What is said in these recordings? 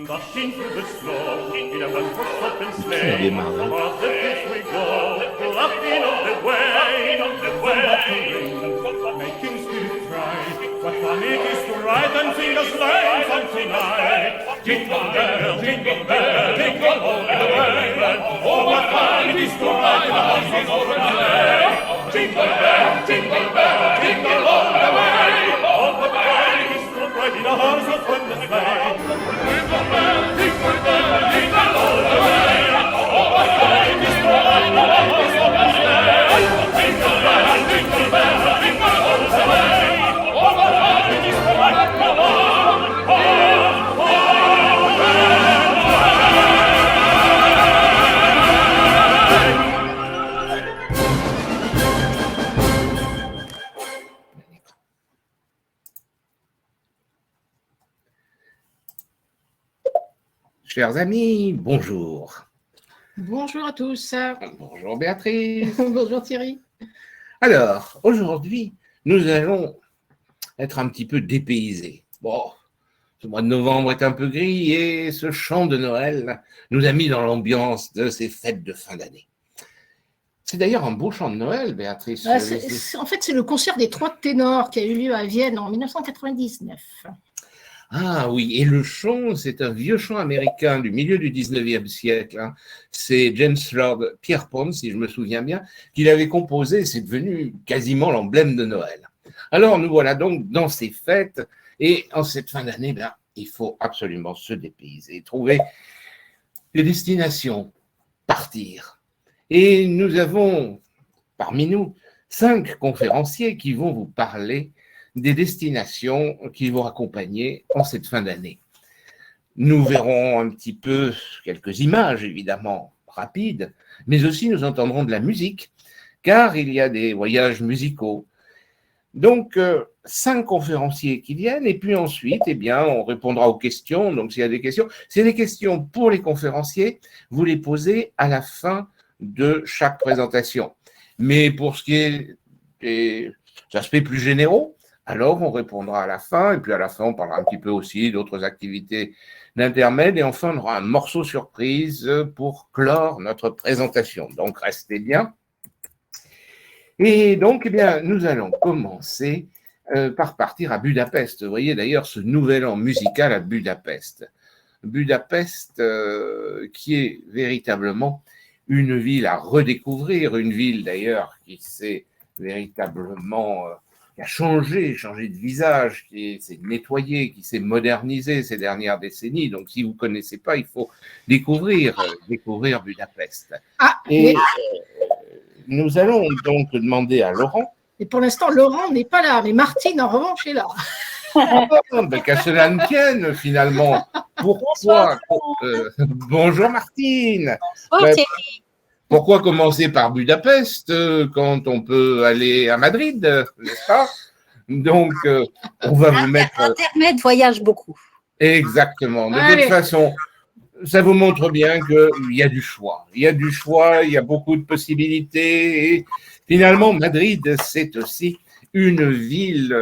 Dashing through the snow in a one-horse open sleigh, o'er the fields we go, laughing all the way, making spirits bright. What fun it is to ride and sing a sleigh song tonight! Jingle bell, jingle bell, jingle all the way. Oh, what fun it is to ride in a one-horse open sleigh! Jingle bell, jingle bell, jingle all the way. Oh, what fun it is to ride in a horse open sleigh! Chers amis, bonjour. Bonjour à tous. Bonjour Béatrice. Bonjour Thierry. Alors, aujourd'hui, nous allons être un petit peu dépaysés. Bon, ce mois de novembre est un peu gris et ce chant de Noël nous a mis dans l'ambiance de ces fêtes de fin d'année. C'est d'ailleurs un beau chant de Noël, Béatrice. En fait, c'est le concert des Trois ténors qui a eu lieu à Vienne en 1999. Ah oui, et le chant, c'est un vieux chant américain du milieu du 19e siècle. Hein. C'est James Lord Pierpont, si je me souviens bien, qui l'avait composé. C'est devenu quasiment l'emblème de Noël. Alors, nous voilà donc dans ces fêtes. Et en cette fin d'année, il faut absolument se dépayser, trouver des destinations, partir. Et nous avons, parmi nous, 5 conférenciers qui vont vous parler des destinations qui vont accompagner en cette fin d'année. Nous verrons un petit peu quelques images, évidemment, rapides, mais aussi nous entendrons de la musique, car il y a des voyages musicaux. Donc, 5 conférenciers qui viennent, et puis ensuite, on répondra aux questions. Donc, s'il y a des questions, c'est des questions pour les conférenciers, vous les posez à la fin de chaque présentation. Mais pour ce qui est des aspects plus généraux, Alors, on répondra à la fin, et puis à la fin, on parlera un petit peu aussi d'autres activités d'intermède, et enfin, on aura un morceau surprise pour clore notre présentation. Donc, restez bien. Et donc, eh bien, nous allons commencer par partir à Budapest. Vous voyez d'ailleurs ce nouvel an musical à Budapest. Budapest, qui est véritablement une ville à redécouvrir, une ville d'ailleurs qui s'est véritablement qui a changé de visage, qui s'est nettoyée, qui s'est modernisée ces dernières décennies. Donc, si vous ne connaissez pas, il faut découvrir Budapest. Et nous allons donc demander à Laurent. Et pour l'instant, Laurent n'est pas là, mais Martine, en revanche, est là. Qu'à cela ne tienne, finalement. Pourquoi bonjour Martine. Bonsoir, pourquoi commencer par Budapest quand on peut aller à Madrid, n'est-ce pas? Donc, on va vous mettre… Internet voyage beaucoup. Exactement. De toute façon, ça vous montre bien qu'il y a du choix. Il y a du choix, il y a beaucoup de possibilités. Et finalement, Madrid, c'est aussi une ville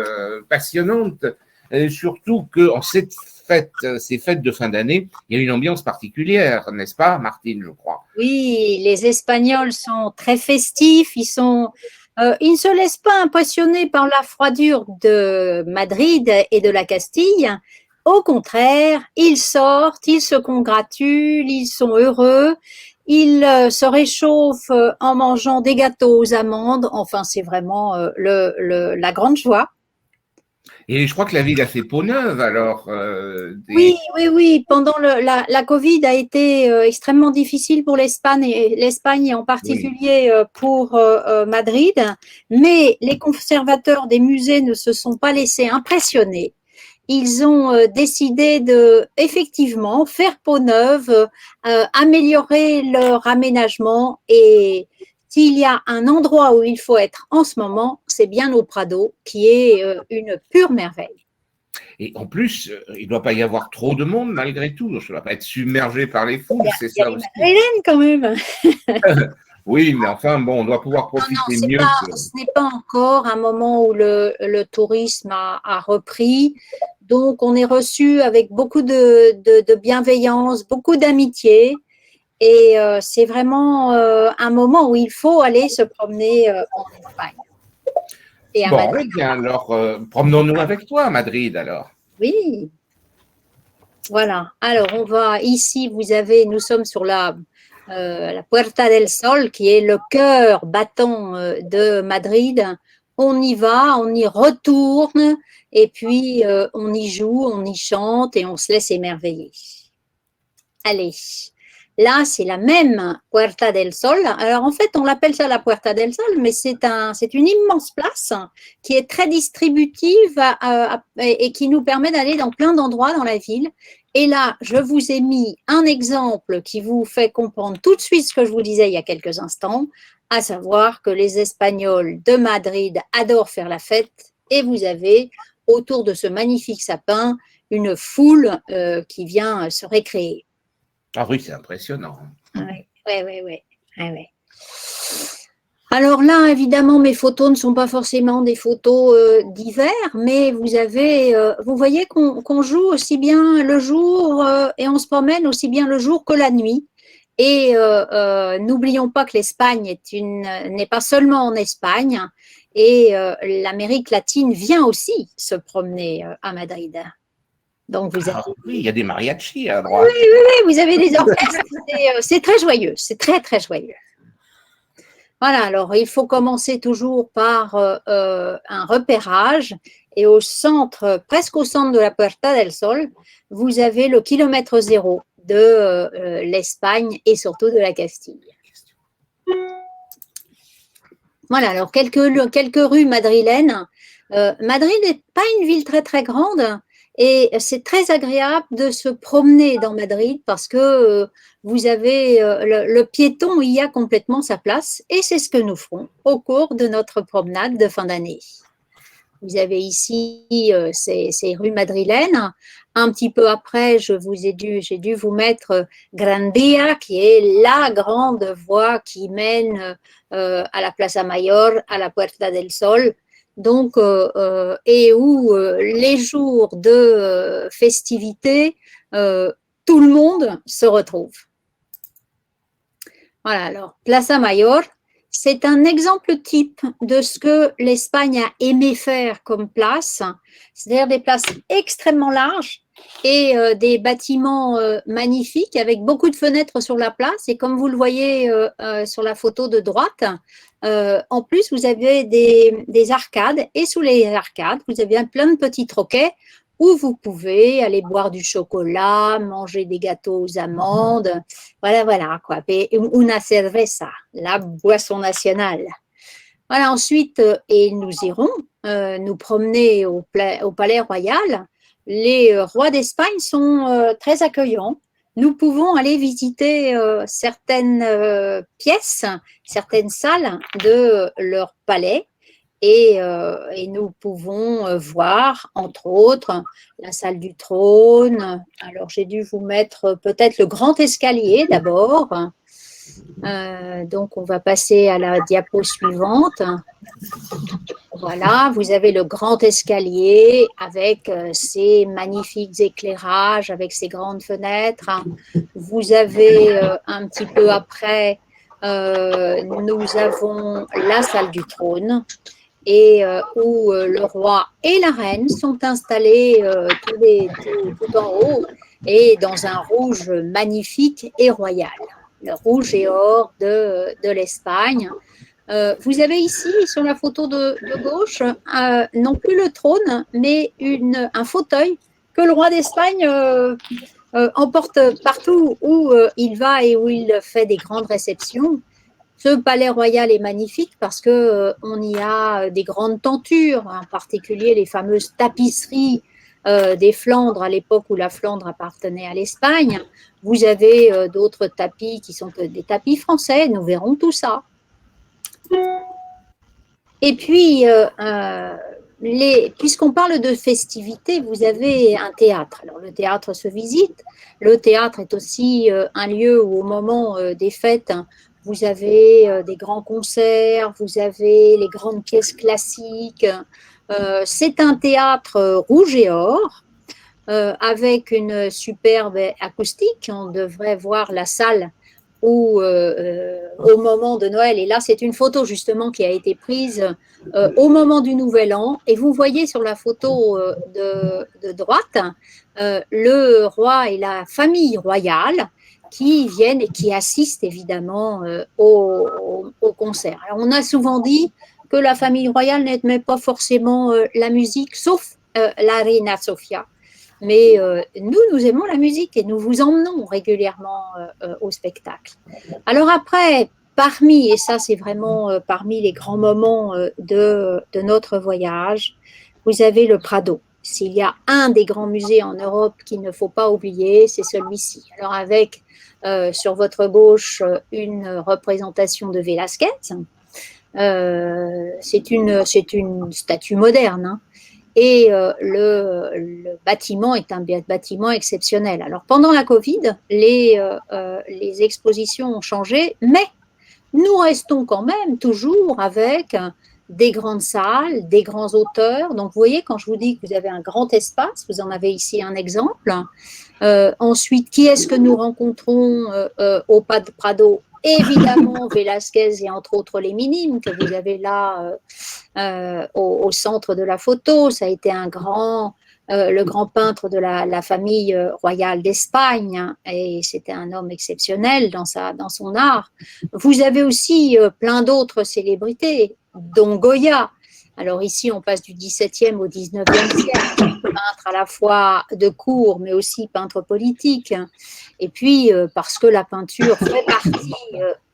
passionnante, et surtout qu'en ces fêtes de fin d'année, il y a une ambiance particulière, n'est-ce pas, Martine, je crois? Oui, les Espagnols sont très festifs, ils ne se laissent pas impressionner par la froidure de Madrid et de la Castille. Au contraire, ils sortent, ils se congratulent, ils sont heureux, ils se réchauffent en mangeant des gâteaux aux amandes. Enfin, c'est vraiment la grande joie. Et je crois que la ville a fait peau neuve, alors. Oui. Pendant la Covid a été extrêmement difficile pour l'Espagne et en particulier pour Madrid. Mais les conservateurs des musées ne se sont pas laissés impressionner. Ils ont décidé de effectivement faire peau neuve, améliorer leur aménagement, et s'il y a un endroit où il faut être en ce moment, c'est bien au Prado, qui est une pure merveille. Et en plus, il ne doit pas y avoir trop de monde malgré tout. Donc, ça ne va pas être submergé par les foules, c'est ça aussi. Hélène, quand même. Oui, mais enfin, bon, on doit pouvoir profiter mieux. Ce n'est pas encore un moment où le tourisme a repris. Donc, on est reçu avec beaucoup de bienveillance, beaucoup d'amitié. Et c'est vraiment un moment où il faut aller se promener en Espagne. Bon, eh bien, alors, promenons-nous avec toi à Madrid, alors. Oui. Voilà. Alors, on va ici, nous sommes sur la Puerta del Sol, qui est le cœur battant de Madrid. On y va, on y retourne, et puis on y joue, on y chante, et on se laisse émerveiller. Allez. Là, c'est la même Puerta del Sol. Alors, en fait, on l'appelle ça la Puerta del Sol, mais c'est une immense place qui est très distributive et qui nous permet d'aller dans plein d'endroits dans la ville. Et là, je vous ai mis un exemple qui vous fait comprendre tout de suite ce que je vous disais il y a quelques instants, à savoir que les Espagnols de Madrid adorent faire la fête, et vous avez autour de ce magnifique sapin une foule qui vient se récréer. Ah oui, c'est impressionnant. Oui. Alors là, évidemment, mes photos ne sont pas forcément des photos d'hiver, mais vous voyez qu'on joue aussi bien le jour et on se promène aussi bien le jour que la nuit. Et n'oublions pas que l'Espagne n'est pas seulement en Espagne, et l'Amérique latine vient aussi se promener à Madrid. Donc vous avez… oui, il y a des mariachis à droite. Oui, vous avez des orchestres. C'est très joyeux, c'est très, très joyeux. Voilà, alors il faut commencer toujours par un repérage, et presque au centre de la Puerta del Sol, vous avez le kilomètre zéro de l'Espagne et surtout de la Castille. Voilà, alors quelques rues madrilènes. Madrid n'est pas une ville très, très grande. Et c'est très agréable de se promener dans Madrid parce que vous avez le piéton y a complètement sa place, et c'est ce que nous ferons au cours de notre promenade de fin d'année. Vous avez ici ces rues madrilènes. Un petit peu après, j'ai dû vous mettre Gran Via, qui est la grande voie qui mène à la Plaza Mayor, à la Puerta del Sol. donc, et où les jours de festivités, tout le monde se retrouve. Voilà, alors, Plaza Mayor, c'est un exemple type de ce que l'Espagne a aimé faire comme place, c'est-à-dire des places extrêmement larges et des bâtiments magnifiques avec beaucoup de fenêtres sur la place. Et comme vous le voyez sur la photo de droite, en plus, vous avez des arcades et sous les arcades, vous avez plein de petits troquets où vous pouvez aller boire du chocolat, manger des gâteaux aux amandes. Voilà, voilà, quoi. Una cerveza, la boisson nationale. Voilà, ensuite, et nous irons nous promener au Palais Royal. Les rois d'Espagne sont très accueillants. Nous pouvons aller visiter certaines pièces, certaines salles de leur palais. Et nous pouvons voir, entre autres, la salle du trône. Alors, j'ai dû vous mettre peut-être le grand escalier d'abord. Donc, on va passer à la diapo suivante. Voilà, vous avez le grand escalier avec ses magnifiques éclairages, avec ses grandes fenêtres. Vous avez un petit peu après, nous avons la salle du trône et où le roi et la reine sont installés tout en haut et dans un rouge magnifique et royal, le rouge et or de l'Espagne. Vous avez ici, sur la photo de gauche, non plus le trône, mais un fauteuil que le roi d'Espagne emporte partout où il va et où il fait des grandes réceptions. Ce palais royal est magnifique parce qu'on y a des grandes tentures, en particulier les fameuses tapisseries des Flandres à l'époque où la Flandre appartenait à l'Espagne. Vous avez d'autres tapis qui sont des tapis français, nous verrons tout ça. Et puis, puisqu'on parle de festivités, vous avez un théâtre. Alors, le théâtre se visite. Le théâtre est aussi un lieu où, au moment des fêtes, vous avez des grands concerts, vous avez les grandes pièces classiques. C'est un théâtre rouge et or, avec une superbe acoustique. On devrait voir la salle où, au moment de Noël, et là c'est une photo justement qui a été prise au moment du Nouvel An, et vous voyez sur la photo de droite le roi et la famille royale qui viennent et qui assistent évidemment au concert. Alors, on a souvent dit que la famille royale n'aimait pas forcément la musique, sauf la Reina Sofia. Mais nous aimons la musique et nous vous emmenons régulièrement au spectacle. Alors après, et ça c'est vraiment parmi les grands moments de notre voyage, vous avez le Prado. S'il y a un des grands musées en Europe qu'il ne faut pas oublier, c'est celui-ci. Alors avec sur votre gauche une représentation de Velázquez. C'est une statue moderne, hein. Et le bâtiment est un bâtiment exceptionnel. Alors, pendant la Covid, les expositions ont changé, mais nous restons quand même toujours avec des grandes salles, des grands auteurs. Donc, vous voyez, quand je vous dis que vous avez un grand espace, vous en avez ici un exemple. Ensuite, qui est-ce que nous rencontrons au Prado? Évidemment, Velázquez et entre autres les Minimes que vous avez là au centre de la photo. Ça a été le grand peintre de la famille royale d'Espagne, hein, et c'était un homme exceptionnel dans son art. Vous avez aussi plein d'autres célébrités, dont Goya. Alors ici, on passe du XVIIe au XIXe siècle, peintre à la fois de cour, mais aussi peintre politique. Et puis, parce que la peinture fait partie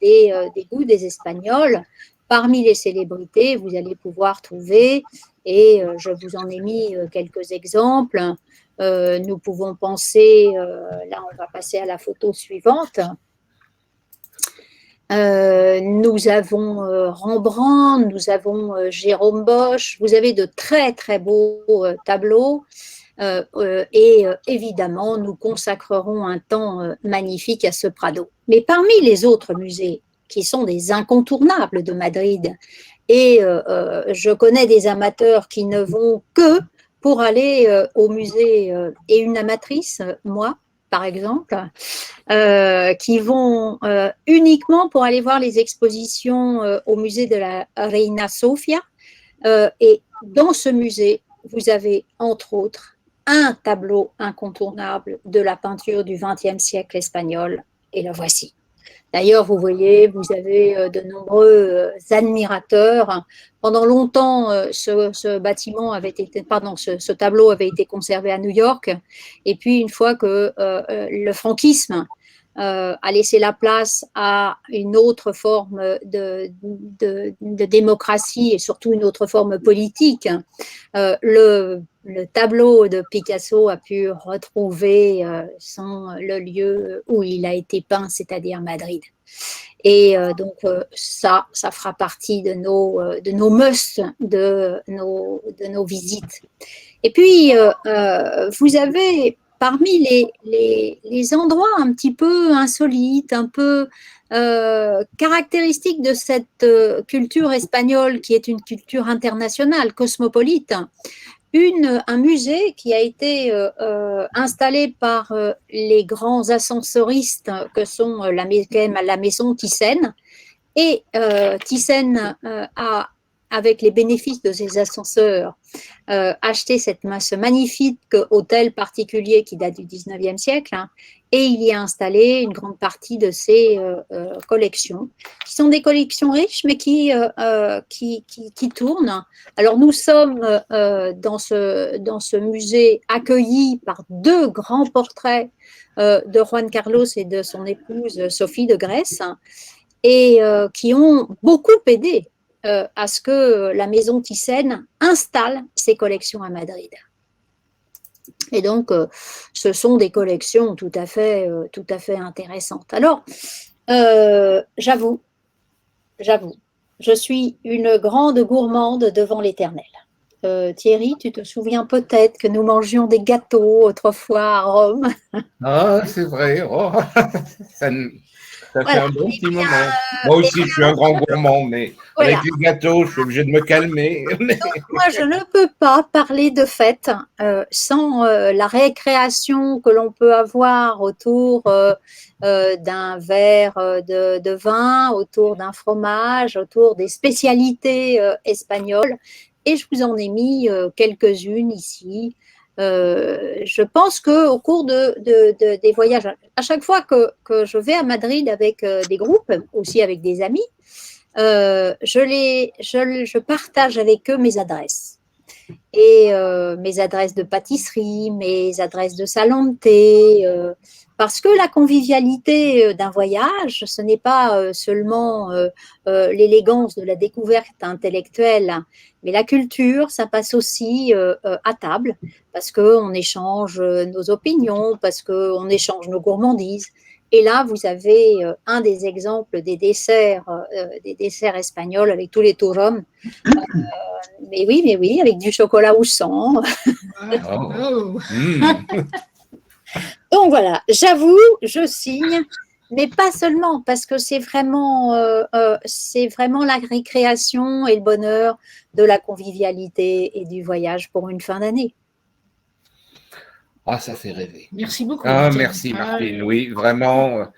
des goûts des Espagnols, parmi les célébrités, vous allez pouvoir trouver, et je vous en ai mis quelques exemples. Nous pouvons penser, là on va passer à la photo suivante. Nous avons Rembrandt, nous avons Jérôme Bosch, vous avez de très très beaux tableaux et évidemment nous consacrerons un temps magnifique à ce Prado. Mais parmi les autres musées qui sont des incontournables de Madrid, Et je connais des amateurs qui ne vont que pour aller au musée, et une amatrice, moi, par exemple, qui vont uniquement pour aller voir les expositions au musée de la Reina Sofia. Et dans ce musée, vous avez entre autres un tableau incontournable de la peinture du XXe siècle espagnol, et le voici. D'ailleurs, vous voyez, vous avez de nombreux admirateurs. Pendant longtemps, ce bâtiment avait été, pardon, ce tableau avait été conservé à New York. Et puis, une fois que le franquisme a laissé la place à une autre forme de démocratie et surtout une autre forme politique, le tableau de Picasso a pu retrouver le lieu où il a été peint, c'est-à-dire Madrid. Et donc ça fera partie de nos musts, de nos visites. Et puis, vous avez parmi les endroits un petit peu insolites, un peu caractéristiques de cette culture espagnole qui est une culture internationale, cosmopolite, un musée qui a été installé par les grands ascensoristes que sont la maison Thyssen. Et Thyssen a, avec les bénéfices de ses ascenseurs, acheté ce magnifique hôtel particulier qui date du 19e siècle, hein, et il y a installé une grande partie de ses collections, qui sont des collections riches, mais qui tournent. Alors, nous sommes dans ce musée accueillis par deux grands portraits de Juan Carlos et de son épouse Sophie de Grèce, et qui ont beaucoup aidé à ce que la maison Thyssen installe ses collections à Madrid. Et donc, ce sont des collections tout à fait intéressantes. Alors, j'avoue, je suis une grande gourmande devant l'Éternel. Thierry, tu te souviens peut-être que nous mangions des gâteaux autrefois à Rome. Ah, c'est vrai. Oh, ça fait Voilà. un bon petit moment. Moi aussi, je suis un grand gourmand, mais Voilà. avec les gâteaux, je suis obligé de me calmer. Moi, je ne peux pas parler de fête sans la récréation que l'on peut avoir autour d'un verre de vin, autour d'un fromage, autour des spécialités espagnoles. Et je vous en ai mis quelques-unes ici. Je pense qu'au cours des voyages, à chaque fois que je vais à Madrid avec des groupes, aussi avec des amis, je partage avec eux mes adresses. Et mes adresses de pâtisserie, mes adresses de salon de thé, parce que la convivialité d'un voyage, ce n'est pas seulement l'élégance de la découverte intellectuelle, mais la culture, ça passe aussi à table, parce qu'on échange nos opinions, parce qu'on échange nos gourmandises. Et là, vous avez un des exemples des desserts espagnols avec tous les turrons. Mais oui, avec du chocolat au sang. Oh. Donc voilà, j'avoue, je signe, mais pas seulement, parce que c'est vraiment la récréation et le bonheur de la convivialité et du voyage pour une fin d'année. Ah, ça fait rêver. Merci beaucoup. Ah, Martine. merci Martine. Oui, vraiment.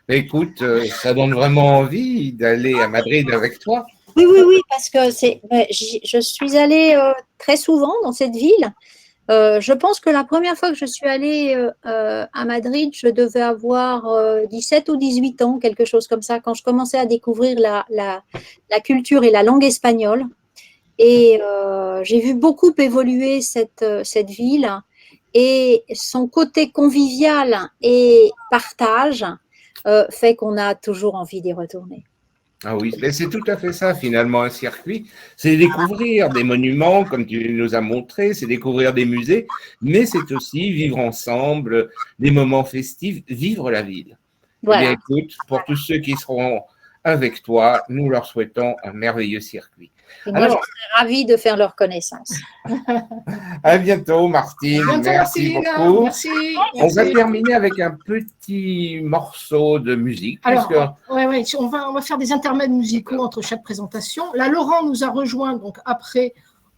Écoute, ça donne vraiment envie d'aller à Madrid avec toi. Oui, parce que je suis allée très souvent dans cette ville. Je pense que la première fois que je suis allée à Madrid, je devais avoir 17 ou 18 ans, quelque chose comme ça, quand je commençais à découvrir la culture et la langue espagnole. Et j'ai vu beaucoup évoluer cette ville, et son côté convivial et partage fait qu'on a toujours envie d'y retourner. Ah oui, mais c'est tout à fait ça finalement un circuit. C'est découvrir des monuments comme tu nous as montré, c'est découvrir des musées, mais c'est aussi vivre ensemble, des moments festifs, vivre la ville. Voilà. Eh bien, écoute, pour tous ceux qui seront avec toi, nous leur souhaitons un merveilleux circuit. Et moi, Alors- je serais ravie de faire leur connaissance. À bientôt, Martine. À bientôt, Merci Martine. beaucoup. Merci. On va Merci. terminer avec un petit morceau de musique. Alors, puisque- on va faire des intermèdes musicaux entre chaque présentation. Là, Laurent nous a rejoint, donc après,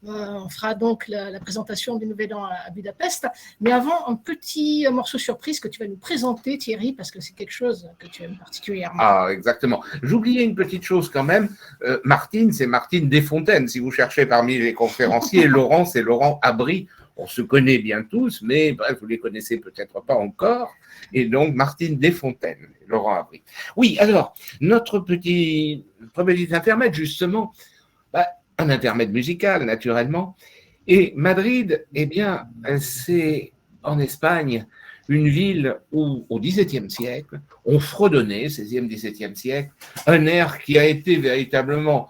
on fera donc la présentation du Nouvel An à Budapest. Mais avant, un petit morceau surprise que tu vas nous présenter, Thierry, parce que c'est quelque chose que tu aimes particulièrement. Ah, exactement. J'oubliais une petite chose quand même. Martine, c'est Martine Desfontaines. Si vous cherchez parmi les conférenciers, Laurent, c'est Laurent Abry. On se connaît bien tous, mais bref, vous les connaissez peut-être pas encore. Et donc, Martine Desfontaines, Laurent Abry. Oui, alors, notre petit intermède, justement, un intermède musical, naturellement. Et Madrid, eh bien, c'est en Espagne une ville où, au XVIIe siècle, on fredonnait, XVIe, XVIIe siècle, un air qui a été véritablement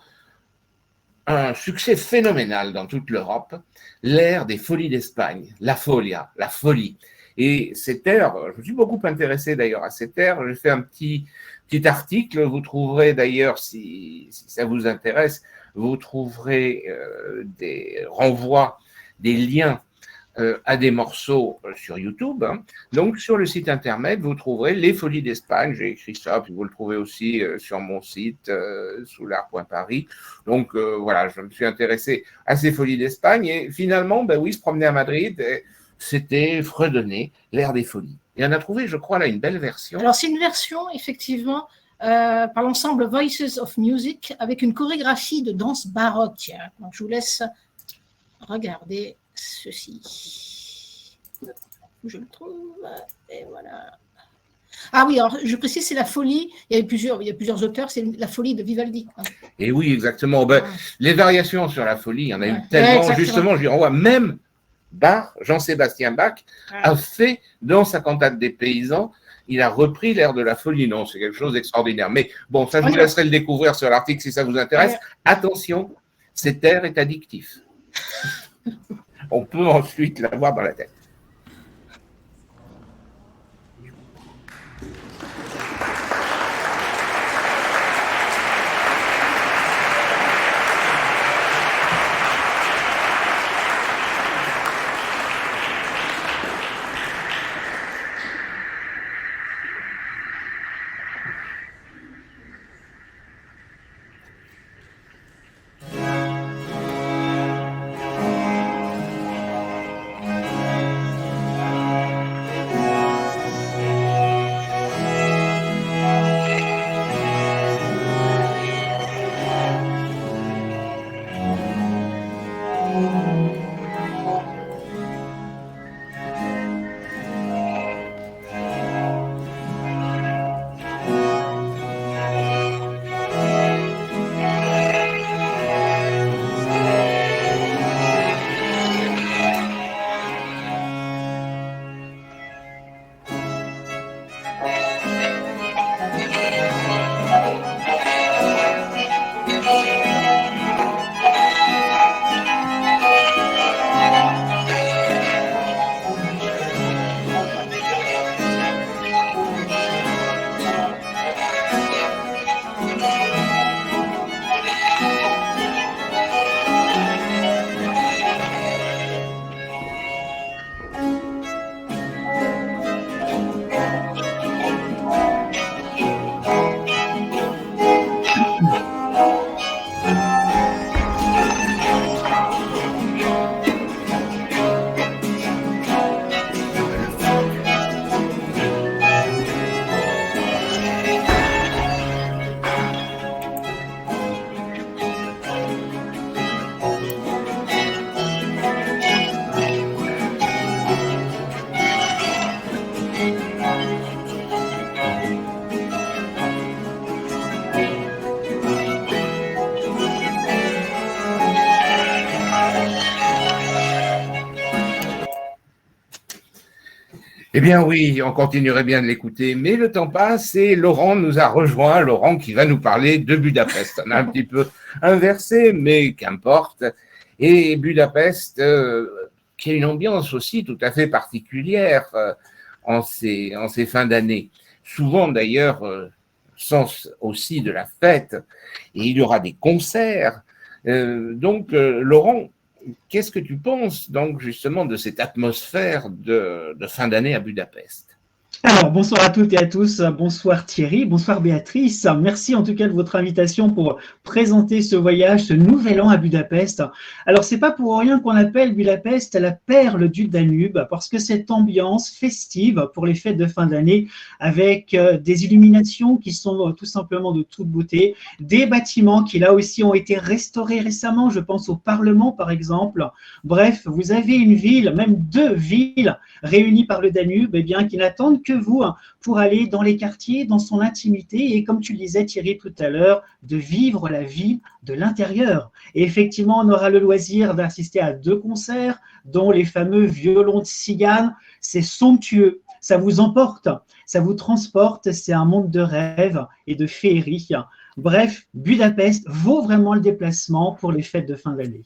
un succès phénoménal dans toute l'Europe, l'ère des folies d'Espagne, la folia, la folie. Et cet air, je me suis beaucoup intéressé d'ailleurs à cet air, j'ai fait un petit article, vous trouverez d'ailleurs, si ça vous intéresse, vous trouverez des renvois, des liens à des morceaux sur YouTube. Hein. Donc, sur le site internet, vous trouverez Les Folies d'Espagne. J'ai écrit ça, puis vous le trouvez aussi sur mon site, soulard.paris. Donc, voilà, je me suis intéressé à ces Folies d'Espagne. Et finalement, ben oui, se promener à Madrid, c'était fredonner l'air des folies. Et on a trouvé, je crois, là, une belle version. Alors, c'est une version, effectivement, par l'ensemble Voices of Music, avec une chorégraphie de danse baroque. Tiens. Donc, je vous laisse regarder ceci. Je le trouve, et voilà. Ah oui, alors je précise, c'est la folie, il y a plusieurs auteurs, c'est la folie de Vivaldi. Et oui, exactement. Ben, les variations sur la folie, il y en a eu Ouais, tellement, exactement. justement, je lui renvoie, même Bach, Jean-Sébastien Bach, a fait dans sa cantate des paysans, il a repris l'air de la folie. Non, c'est quelque chose d'extraordinaire. Mais bon, ça, je vous laisserai le découvrir sur l'article si ça vous intéresse. Attention, cet air est addictif. On peut ensuite l'avoir dans la tête. Eh bien oui, on continuerait bien de l'écouter, mais le temps passe et Laurent nous a rejoint, Laurent qui va nous parler de Budapest. On a un petit peu inversé, mais qu'importe. Et Budapest, qui a une ambiance aussi tout à fait particulière en ces fins d'année. Souvent d'ailleurs, sens aussi de la fête, et il y aura des concerts, Laurent, qu'est-ce que tu penses donc justement de cette atmosphère de fin d'année à Budapest? Alors, bonsoir à toutes et à tous. Bonsoir Thierry, bonsoir Béatrice. Merci en tout cas de votre invitation pour présenter ce voyage, ce nouvel an à Budapest. Alors, c'est pas pour rien qu'on appelle Budapest la perle du Danube, parce que cette ambiance festive pour les fêtes de fin d'année, avec des illuminations qui sont tout simplement de toute beauté, des bâtiments qui là aussi ont été restaurés récemment, je pense au Parlement par exemple. Bref, vous avez une ville, même deux villes réunies par le Danube, eh bien, qui n'attendent que vous pour aller dans les quartiers, dans son intimité et comme tu le disais Thierry tout à l'heure, de vivre la vie de l'intérieur. Et effectivement, on aura le loisir d'assister à 2 concerts, dont les fameux violons de Cigane. C'est somptueux, ça vous emporte, ça vous transporte, c'est un monde de rêve et de féerie. Bref, Budapest vaut vraiment le déplacement pour les fêtes de fin d'année.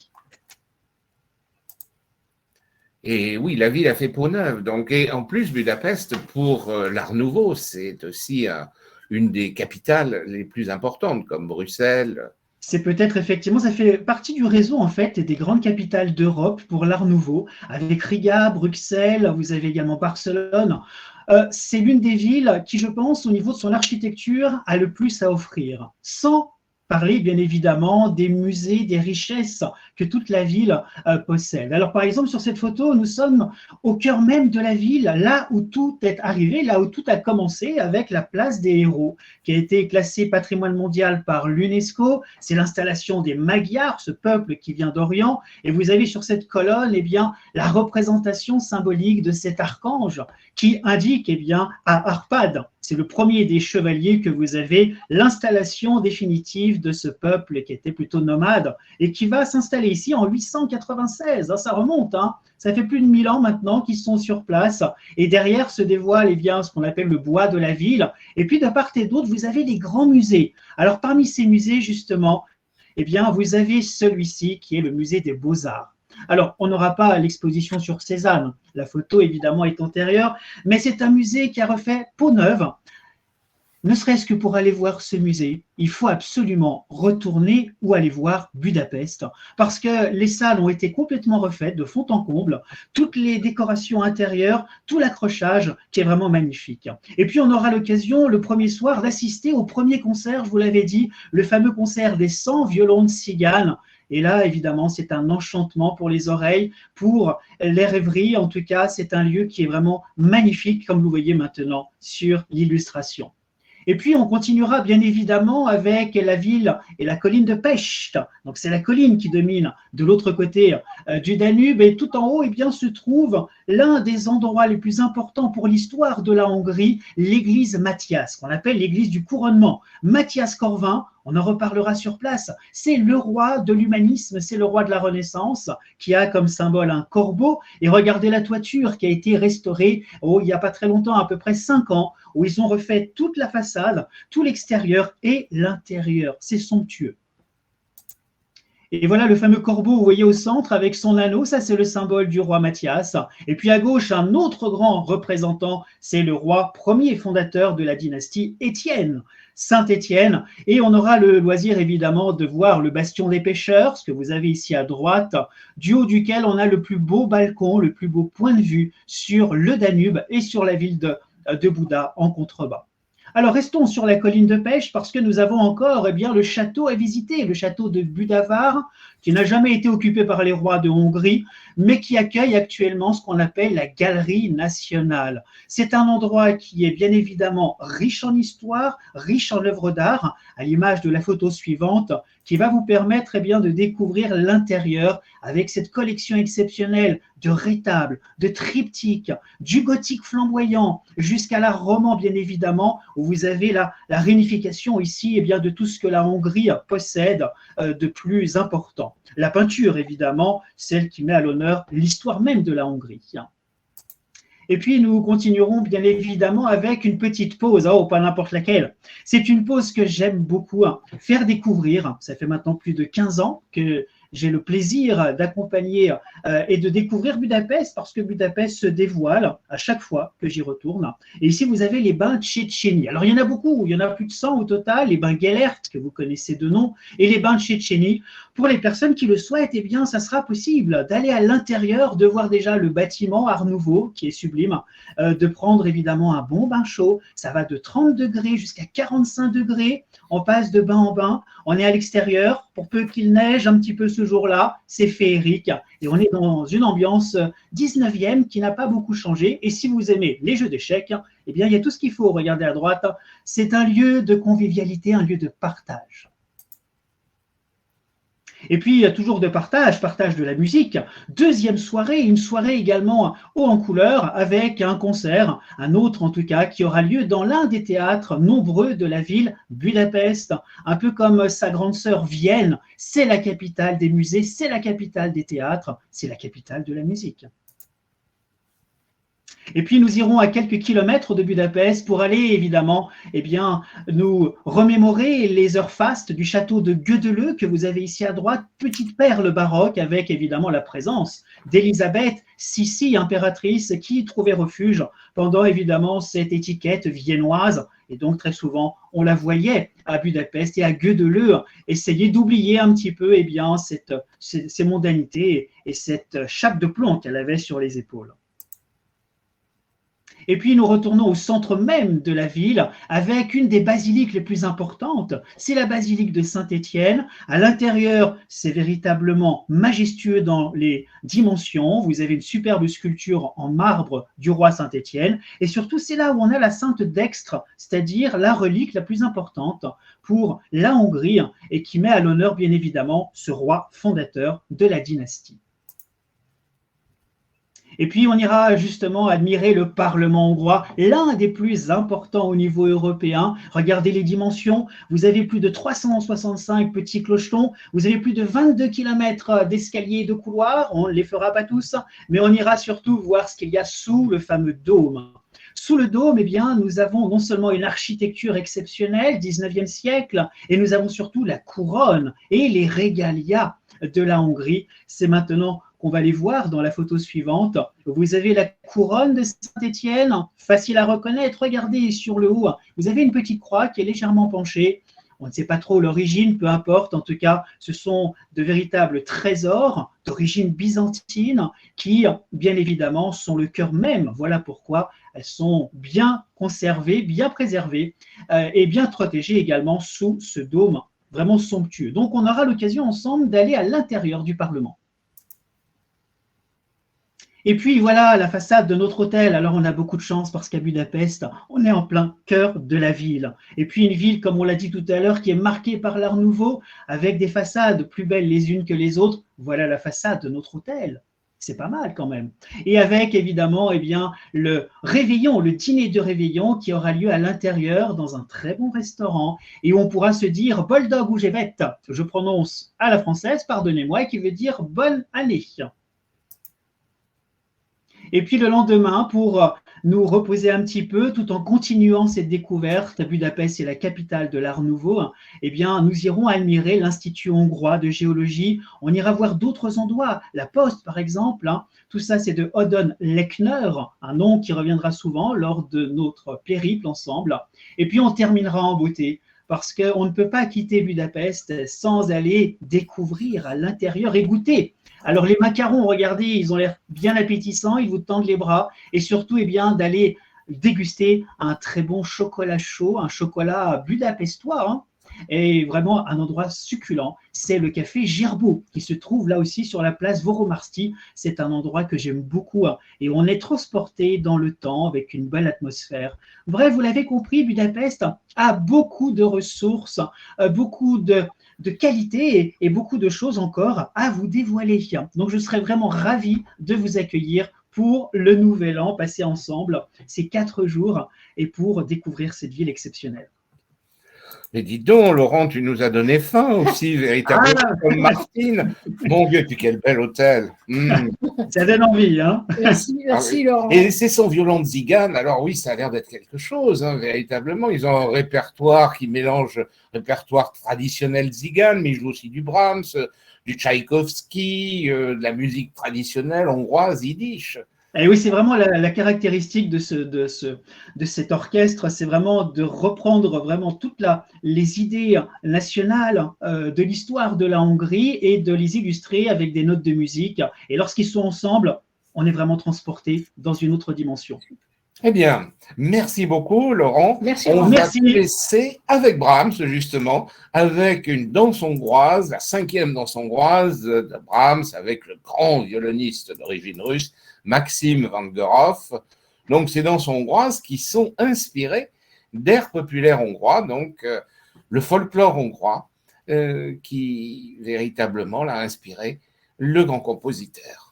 Et oui, la ville a fait peau neuve. Donc, et en plus, Budapest, pour l'Art Nouveau, c'est aussi une des capitales les plus importantes, comme Bruxelles. C'est peut-être effectivement, ça fait partie du réseau en fait des grandes capitales d'Europe pour l'Art Nouveau, avec Riga, Bruxelles, vous avez également Barcelone. C'est l'une des villes qui, je pense, au niveau de son architecture, a le plus à offrir, sans parler bien évidemment des musées, des richesses que toute la ville possède. Alors par exemple sur cette photo, nous sommes au cœur même de la ville, là où tout est arrivé, là où tout a commencé avec la place des héros, qui a été classée patrimoine mondial par l'UNESCO. C'est l'installation des Magyars, ce peuple qui vient d'Orient, et vous avez sur cette colonne eh bien, la représentation symbolique de cet archange qui indique eh bien, à Arpad, c'est le premier des chevaliers que vous avez, l'installation définitive de ce peuple qui était plutôt nomade et qui va s'installer ici en 896. Ça remonte, hein. Ça fait plus de 1000 ans maintenant qu'ils sont sur place. Et derrière se dévoile eh bien, ce qu'on appelle le bois de la ville. Et puis de part et d'autre, vous avez les grands musées. Alors parmi ces musées, justement, eh bien, vous avez celui-ci qui est le musée des Beaux-Arts. Alors, on n'aura pas l'exposition sur Cézanne, la photo évidemment est antérieure, mais c'est un musée qui a refait peau neuve. Ne serait-ce que pour aller voir ce musée, il faut absolument retourner ou aller voir Budapest, parce que les salles ont été complètement refaites de fond en comble, toutes les décorations intérieures, tout l'accrochage qui est vraiment magnifique. Et puis on aura l'occasion le premier soir d'assister au premier concert, je vous l'avais dit, le fameux concert des 100 violons de Cigane. Et là, évidemment, c'est un enchantement pour les oreilles, pour les rêveries. En tout cas, c'est un lieu qui est vraiment magnifique, comme vous voyez maintenant sur l'illustration. Et puis, on continuera bien évidemment avec la ville et la colline de Pest. Donc, c'est la colline qui domine de l'autre côté du Danube. Et tout en haut, eh bien, se trouve l'un des endroits les plus importants pour l'histoire de la Hongrie, l'église Matthias, qu'on appelle l'église du couronnement. Matthias Corvin, on en reparlera sur place, c'est le roi de l'humanisme, c'est le roi de la Renaissance qui a comme symbole un corbeau. Et regardez la toiture qui a été restaurée il n'y a pas très longtemps, à peu près 5 ans, où ils ont refait toute la façade, tout l'extérieur et l'intérieur. C'est somptueux. Et voilà le fameux corbeau, vous voyez au centre avec son anneau, ça c'est le symbole du roi Matthias. Et puis à gauche, un autre grand représentant, c'est le roi premier fondateur de la dynastie Étienne, Saint-Étienne. Et on aura le loisir évidemment de voir le bastion des pêcheurs, ce que vous avez ici à droite, du haut duquel on a le plus beau balcon, le plus beau point de vue sur le Danube et sur la ville de Buda en contrebas. Alors restons sur la colline de Pest parce que nous avons encore eh bien, le château à visiter, le château de Budavar, qui n'a jamais été occupé par les rois de Hongrie, mais qui accueille actuellement ce qu'on appelle la Galerie nationale. C'est un endroit qui est bien évidemment riche en histoire, riche en œuvres d'art, à l'image de la photo suivante, qui va vous permettre eh bien, de découvrir l'intérieur avec cette collection exceptionnelle de rétables, de triptyques, du gothique flamboyant jusqu'à l'art roman bien évidemment, où vous avez la réunification ici eh bien, de tout ce que la Hongrie possède de plus important. La peinture évidemment, celle qui met à l'honneur l'histoire même de la Hongrie. Et puis, nous continuerons bien évidemment avec une petite pause, pas n'importe laquelle. C'est une pause que j'aime beaucoup faire découvrir. Ça fait maintenant plus de 15 ans que j'ai le plaisir d'accompagner et de découvrir Budapest parce que Budapest se dévoile à chaque fois que j'y retourne. Et ici, vous avez les bains Tchétchénie. Alors, il y en a beaucoup, il y en a plus de 100 au total, les bains Gellert, que vous connaissez de nom, et les bains Tchétchénie. Pour les personnes qui le souhaitent, eh bien, ça sera possible d'aller à l'intérieur, de voir déjà le bâtiment Art Nouveau, qui est sublime, de prendre évidemment un bon bain chaud. Ça va de 30 degrés jusqu'à 45 degrés. On passe de bain en bain. On est à l'extérieur. Pour peu qu'il neige un petit peu ce jour-là, c'est féerique. Et on est dans une ambiance 19e qui n'a pas beaucoup changé. Et si vous aimez les jeux d'échecs, eh bien, il y a tout ce qu'il faut. Regardez à droite. C'est un lieu de convivialité, un lieu de partage. Et puis, il y a toujours de partage de la musique. Deuxième soirée, une soirée également haut en couleur avec un concert, un autre en tout cas, qui aura lieu dans l'un des théâtres nombreux de la ville, Budapest. Un peu comme sa grande sœur Vienne, c'est la capitale des musées, c'est la capitale des théâtres, c'est la capitale de la musique. Et puis, nous irons à quelques kilomètres de Budapest pour aller, évidemment, eh bien, nous remémorer les heures fastes du château de Gödöllő que vous avez ici à droite, petite perle baroque avec, évidemment, la présence d'Élisabeth Sissi, impératrice, qui trouvait refuge pendant, évidemment, cette étiquette viennoise. Et donc, très souvent, on la voyait à Budapest et à Gödöllő essayer d'oublier un petit peu, eh bien, ces mondanités et cette chape de plomb qu'elle avait sur les épaules. Et puis, nous retournons au centre même de la ville avec une des basiliques les plus importantes. C'est la basilique de Saint-Étienne. À l'intérieur, c'est véritablement majestueux dans les dimensions. Vous avez une superbe sculpture en marbre du roi Saint-Étienne. Et surtout, c'est là où on a la Sainte Dextre, c'est-à-dire la relique la plus importante pour la Hongrie et qui met à l'honneur, bien évidemment, ce roi fondateur de la dynastie. Et puis, on ira justement admirer le Parlement hongrois, l'un des plus importants au niveau européen. Regardez les dimensions. Vous avez plus de 365 petits clochetons. Vous avez plus de 22 km d'escaliers et de couloirs. On ne les fera pas tous, mais on ira surtout voir ce qu'il y a sous le fameux dôme. Sous le dôme, eh bien, nous avons non seulement une architecture exceptionnelle, 19e siècle, et nous avons surtout la couronne et les régalias de la Hongrie. C'est maintenant qu'on va les voir dans la photo suivante. Vous avez la couronne de Saint-Étienne, facile à reconnaître. Regardez sur le haut, vous avez une petite croix qui est légèrement penchée. On ne sait pas trop l'origine, peu importe. En tout cas, ce sont de véritables trésors d'origine byzantine qui, bien évidemment, sont le cœur même. Voilà pourquoi elles sont bien conservées, bien préservées et bien protégées également sous ce dôme vraiment somptueux. Donc, on aura l'occasion ensemble d'aller à l'intérieur du Parlement. Et puis voilà la façade de notre hôtel. Alors on a beaucoup de chance parce qu'à Budapest, on est en plein cœur de la ville. Et puis une ville, comme on l'a dit tout à l'heure, qui est marquée par l'art nouveau, avec des façades plus belles les unes que les autres. Voilà la façade de notre hôtel. C'est pas mal quand même. Et avec évidemment eh bien, le réveillon, le dîner de réveillon qui aura lieu à l'intérieur dans un très bon restaurant et où on pourra se dire Boldog Ugevet, je prononce à la française, pardonnez-moi, qui veut dire bonne année. Et puis le lendemain, pour nous reposer un petit peu, tout en continuant cette découverte, Budapest est la capitale de l'Art Nouveau, eh bien, nous irons admirer l'Institut hongrois de géologie. On ira voir d'autres endroits, la Poste par exemple. Tout ça, c'est de Odon Lechner, un nom qui reviendra souvent lors de notre périple ensemble. Et puis, on terminera en beauté, parce qu'on ne peut pas quitter Budapest sans aller découvrir à l'intérieur et goûter. Alors les macarons, regardez, ils ont l'air bien appétissants, ils vous tendent les bras et surtout eh bien, d'aller déguster un très bon chocolat chaud, un chocolat budapestois, et vraiment un endroit succulent. C'est le café Girbeau qui se trouve là aussi sur la place Voromarty. C'est un endroit que j'aime beaucoup et on est transporté dans le temps avec une belle atmosphère. Bref, vous l'avez compris, Budapest a beaucoup de ressources, beaucoup de qualité et beaucoup de choses encore à vous dévoiler. Donc, je serais vraiment ravi de vous accueillir pour le Nouvel An, passer ensemble ces 4 jours et pour découvrir cette ville exceptionnelle. Mais dis donc, Laurent, tu nous as donné faim aussi, véritablement, comme Martine. Mon Dieu, puis quel bel hôtel. Ça donne envie, hein. Merci Laurent. Et c'est son violon de Zigane. Alors oui, ça a l'air d'être quelque chose, hein, véritablement. Ils ont un répertoire qui mélange répertoire traditionnel Zigane, mais ils jouent aussi du Brahms, du Tchaïkovski, de la musique traditionnelle hongroise, yiddish. Et oui, c'est vraiment la caractéristique de cet orchestre, c'est vraiment de reprendre vraiment toutes les idées nationales de l'histoire de la Hongrie et de les illustrer avec des notes de musique. Et lorsqu'ils sont ensemble, on est vraiment transporté dans une autre dimension. Eh bien, merci beaucoup, Laurent. Merci, On Laurent. va Merci. te laisser avec Brahms, justement, avec une danse hongroise, la 5e danse hongroise de Brahms, avec le grand violoniste d'origine russe, Maxime Vangerhoff. Donc, ces danses hongroises qui sont inspirées d'air populaire hongrois, donc le folklore hongrois, qui véritablement l'a inspiré le grand compositeur.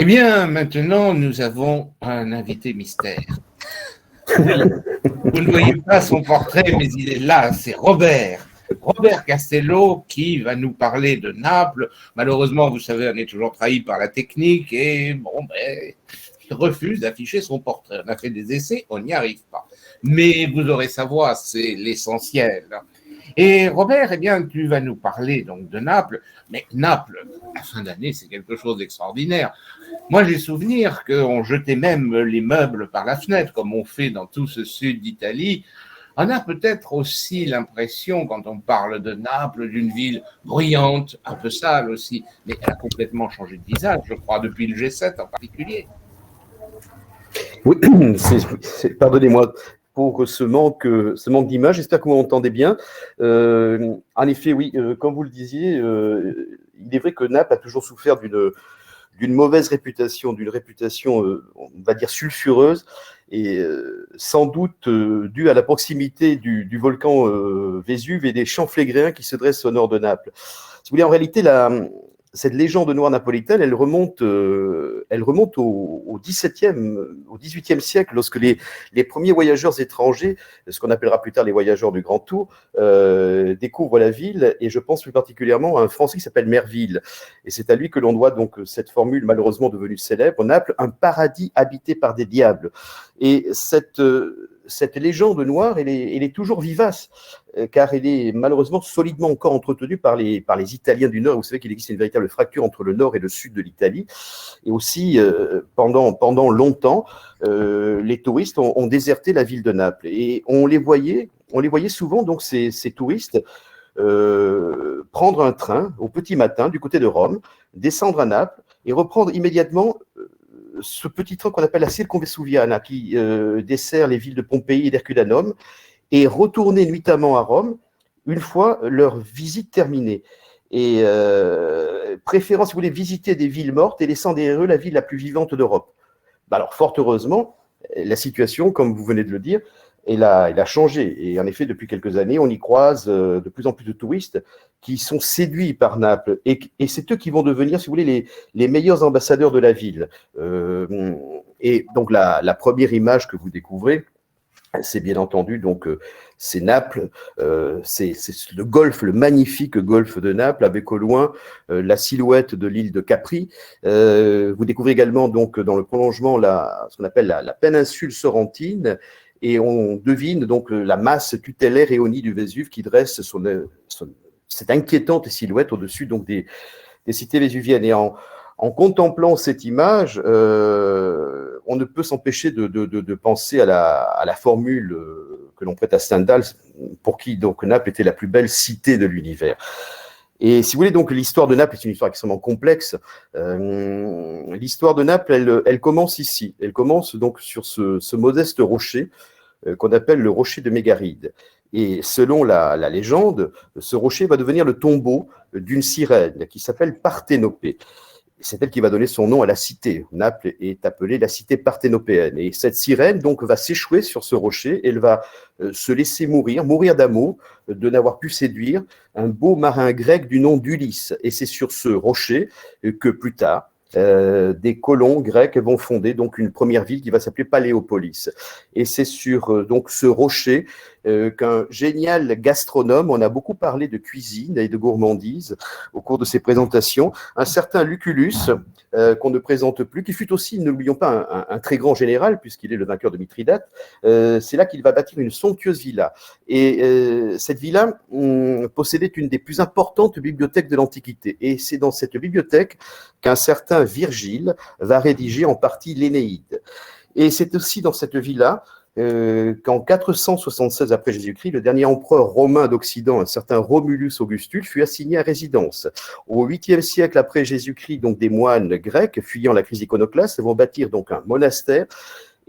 Eh bien, maintenant, nous avons un invité mystère. Vous ne voyez pas son portrait, mais il est là, c'est Robert. Robert Castello qui va nous parler de Naples. Malheureusement, vous savez, on est toujours trahi par la technique et bon, il refuse d'afficher son portrait. On a fait des essais, on n'y arrive pas. Mais vous aurez sa voix, c'est l'essentiel. Et Robert, eh bien, tu vas nous parler donc de Naples. Mais Naples, la fin d'année, c'est quelque chose d'extraordinaire. Moi, j'ai souvenir qu'on jetait même les meubles par la fenêtre, comme on fait dans tout ce sud d'Italie. On a peut-être aussi l'impression, quand on parle de Naples, d'une ville bruyante, un peu sale aussi, mais elle a complètement changé de visage, je crois, depuis le G7 en particulier. Oui, pardonnez-moi pour ce manque d'image, j'espère que vous m'entendez bien. En effet, oui, comme vous le disiez, il est vrai que Naples a toujours souffert d'une mauvaise réputation, d'une réputation, on va dire, sulfureuse, et sans doute due à la proximité du volcan Vésuve et des champs flégréens qui se dressent au nord de Naples. Si vous voulez, en réalité, cette légende noire napolitaine, elle remonte au XVIIIe siècle, lorsque les premiers voyageurs étrangers, ce qu'on appellera plus tard les voyageurs du Grand Tour, découvrent la ville, et je pense plus particulièrement à un Français qui s'appelle Merville. Et c'est à lui que l'on doit donc cette formule malheureusement devenue célèbre, Naples, un paradis habité par des diables. Et cette légende noire, elle est toujours vivace, car elle est malheureusement solidement encore entretenue par les Italiens du Nord. Vous savez qu'il existe une véritable fracture entre le Nord et le Sud de l'Italie. Et aussi, pendant longtemps, les touristes ont déserté la ville de Naples. Et on les voyait souvent, donc, ces touristes, prendre un train au petit matin du côté de Rome, descendre à Naples et reprendre immédiatement ce petit train qu'on appelle la Circonvesuviana, qui dessert les villes de Pompéi et d'Herculanum, et retourner nuitamment à Rome une fois leur visite terminée. Et préférant, si vous voulez, visiter des villes mortes et laissant derrière eux la ville la plus vivante d'Europe. Alors, fort heureusement, la situation, comme vous venez de le dire, elle a changé. Et en effet, depuis quelques années, on y croise de plus en plus de touristes qui sont séduits par Naples. Et c'est eux qui vont devenir, si vous voulez, les meilleurs ambassadeurs de la ville. Et donc, la première image que vous découvrez, c'est bien entendu, donc, c'est Naples, c'est le golfe, le magnifique golfe de Naples, avec au loin la silhouette de l'île de Capri. Vous découvrez également, donc, dans le prolongement, ce qu'on appelle la péninsule sorrentine, et on devine donc la masse tutélaire éonie du Vésuve qui dresse cette inquiétante silhouette au-dessus donc des cités vésuviennes. Et en contemplant cette image, on ne peut s'empêcher de penser à la formule que l'on prête à Stendhal, pour qui donc Naples était la plus belle cité de l'univers. Et si vous voulez, donc l'histoire de Naples est une histoire extrêmement complexe. L'histoire de Naples, elle commence ici. Elle commence donc sur ce modeste rocher qu'on appelle le rocher de Mégaride. Et selon la légende, ce rocher va devenir le tombeau d'une sirène qui s'appelle Parthénopée. C'est elle qui va donner son nom à la cité. Naples est appelée la cité parthénopéenne. Et cette sirène, donc, va s'échouer sur ce rocher. Elle va se laisser mourir d'amour, de n'avoir pu séduire un beau marin grec du nom d'Ulysse. Et c'est sur ce rocher que plus tard, des colons grecs vont fonder donc une première ville qui va s'appeler Paléopolis. Et c'est sur donc ce rocher qu'un génial gastronome, on a beaucoup parlé de cuisine et de gourmandise au cours de ses présentations, un certain Lucullus, qu'on ne présente plus, qui fut aussi, ne l'oublions pas, un très grand général, puisqu'il est le vainqueur de Mithridate. C'est là qu'il va bâtir une somptueuse villa. Et cette villa possédait une des plus importantes bibliothèques de l'Antiquité. Et c'est dans cette bibliothèque qu'un certain Virgile va rédiger en partie l'Énéide. Et c'est aussi dans cette villa qu'en 476 après Jésus-Christ, le dernier empereur romain d'Occident, un certain Romulus Augustus, fut assigné à résidence. Au 8e siècle après Jésus-Christ, donc des moines grecs, fuyant la crise iconoclaste, vont bâtir donc un monastère.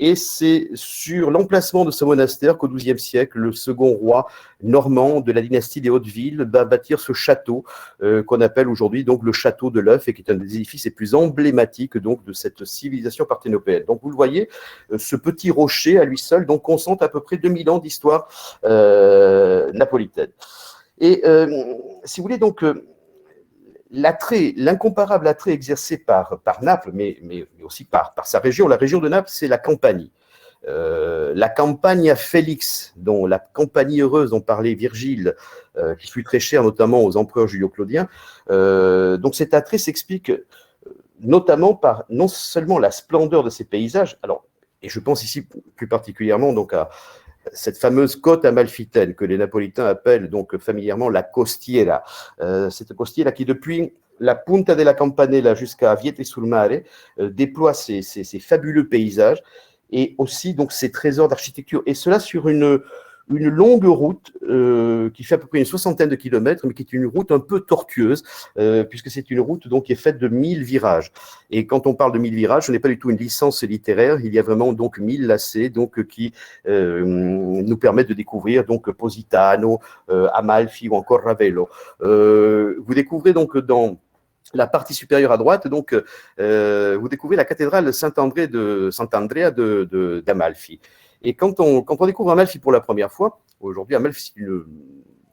Et c'est sur l'emplacement de ce monastère qu'au XIIe siècle, le second roi normand de la dynastie des Hauteville va bâtir ce château qu'on appelle aujourd'hui donc le château de l'œuf et qui est un des édifices les plus emblématiques donc de cette civilisation parthénopéenne. Donc vous le voyez, ce petit rocher à lui seul donc concentre à peu près 2000 ans d'histoire napolitaine. Et si vous voulez donc l'incomparable attrait exercé par Naples, mais aussi par sa région. La région de Naples, c'est la Campanie. La Campagna Felix, dont la compagnie heureuse dont parlait Virgile, qui fut très chère notamment aux empereurs Julio-Claudiens. Donc cet attrait s'explique notamment par non seulement la splendeur de ces paysages, alors, et je pense ici plus particulièrement donc à cette fameuse côte amalfitaine que les Napolitains appellent donc familièrement la Costiera. Cette Costiera qui, depuis la Punta della Campanella jusqu'à Vietri sul Mare, déploie ces fabuleux paysages et aussi donc ces trésors d'architecture. Et cela sur une longue route qui fait à peu près une 60aine de kilomètres, mais qui est une route un peu tortueuse, puisque c'est une route donc, qui est faite de 1000 virages. Et quand on parle de 1000 virages, ce n'est pas du tout une licence littéraire, il y a vraiment donc 1000 lacets donc, qui nous permettent de découvrir donc, Positano, Amalfi ou encore Ravello. Vous découvrez donc dans la partie supérieure à droite, donc, vous découvrez la cathédrale Sant'Andrea d'Amalfi. Et quand on découvre Amalfi pour la première fois, aujourd'hui Amalfi c'est une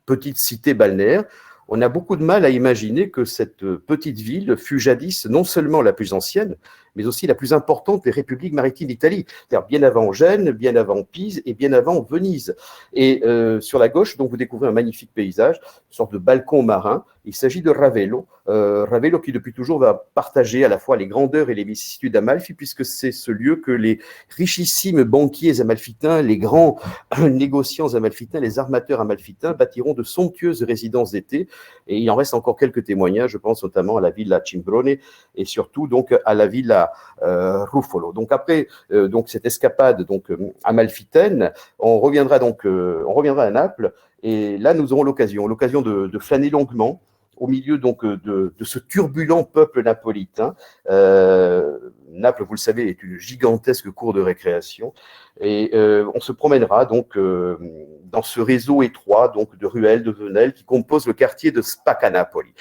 petite cité balnéaire, on a beaucoup de mal à imaginer que cette petite ville fut jadis non seulement la plus ancienne, mais aussi la plus importante des républiques maritimes d'Italie, c'est-à-dire bien avant Gênes, bien avant Pise et bien avant Venise. Et sur la gauche, donc, vous découvrez un magnifique paysage, une sorte de balcon marin. Il s'agit de Ravello, Ravello qui depuis toujours va partager à la fois les grandeurs et les vicissitudes d'Amalfi, puisque c'est ce lieu que les richissimes banquiers amalfitains, les grands négociants amalfitains, les armateurs amalfitains bâtiront de somptueuses résidences d'été. Et il en reste encore quelques témoignages, je pense notamment à la villa Cimbrone et surtout donc à la villa Ruffolo. Donc après donc cette escapade donc amalfitaine, on reviendra à Naples et là nous aurons l'occasion de flâner longuement au milieu donc de ce turbulent peuple napolitain. Naples, vous le savez, est une gigantesque cour de récréation et on se promènera donc dans ce réseau étroit donc de ruelles, de venelles qui composent le quartier de Spaccanapoli.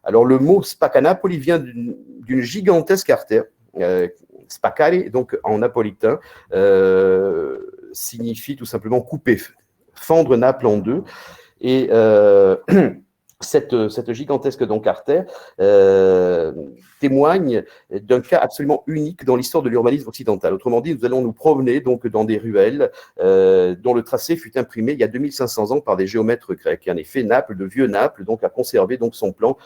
Alors le mot Spaccanapoli vient d'une gigantesque artère spaccare, donc en napolitain, signifie tout simplement couper, fendre Naples en deux. Et cette gigantesque donc artère témoigne d'un cas absolument unique dans l'histoire de l'urbanisme occidental. Autrement dit, nous allons nous promener donc dans des ruelles dont le tracé fut imprimé il y a 2500 ans par des géomètres grecs. Et en effet, Naples, le vieux Naples, donc a conservé donc son plan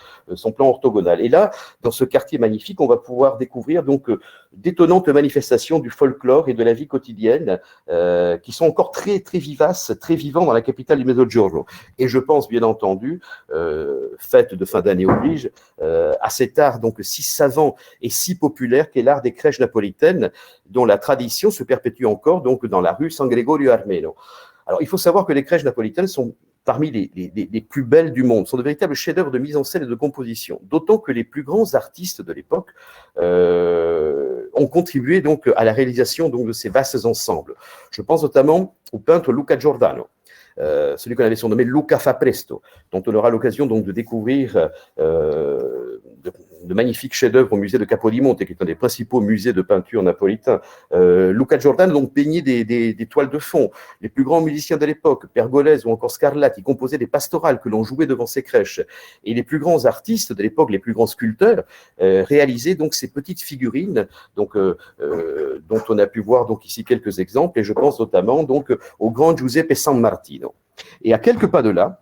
orthogonal. Et là, dans ce quartier magnifique, on va pouvoir découvrir donc d'étonnantes manifestations du folklore et de la vie quotidienne qui sont encore très très vivaces, très vivants dans la capitale du Mezzogiorno. Et je pense bien entendu, fête de fin d'année oblige, à cet art donc si savant et si populaire qu'est l'art des crèches napolitaines, dont la tradition se perpétue encore donc dans la rue San Gregorio Armeno. Alors il faut savoir que les crèches napolitaines sont parmi les plus belles du monde, sont de véritables chefs-d'œuvre de mise en scène et de composition, d'autant que les plus grands artistes de l'époque ont contribué donc à la réalisation donc de ces vastes ensembles. Je pense notamment au peintre Luca Giordano, celui qu'on avait surnommé Luca fa presto, dont on aura l'occasion donc de découvrir de magnifiques chefs-d'œuvre au musée de Capodimonte, qui est un des principaux musées de peinture napolitains. Luca Giordano donc peignait des toiles de fond. Les plus grands musiciens de l'époque, Pergolese ou encore Scarlatti, composaient des pastorales que l'on jouait devant ces crèches. Et les plus grands artistes de l'époque, les plus grands sculpteurs, réalisaient donc ces petites figurines, donc dont on a pu voir donc ici quelques exemples. Et je pense notamment donc au grand Giuseppe San Martino. Et à quelques pas de là,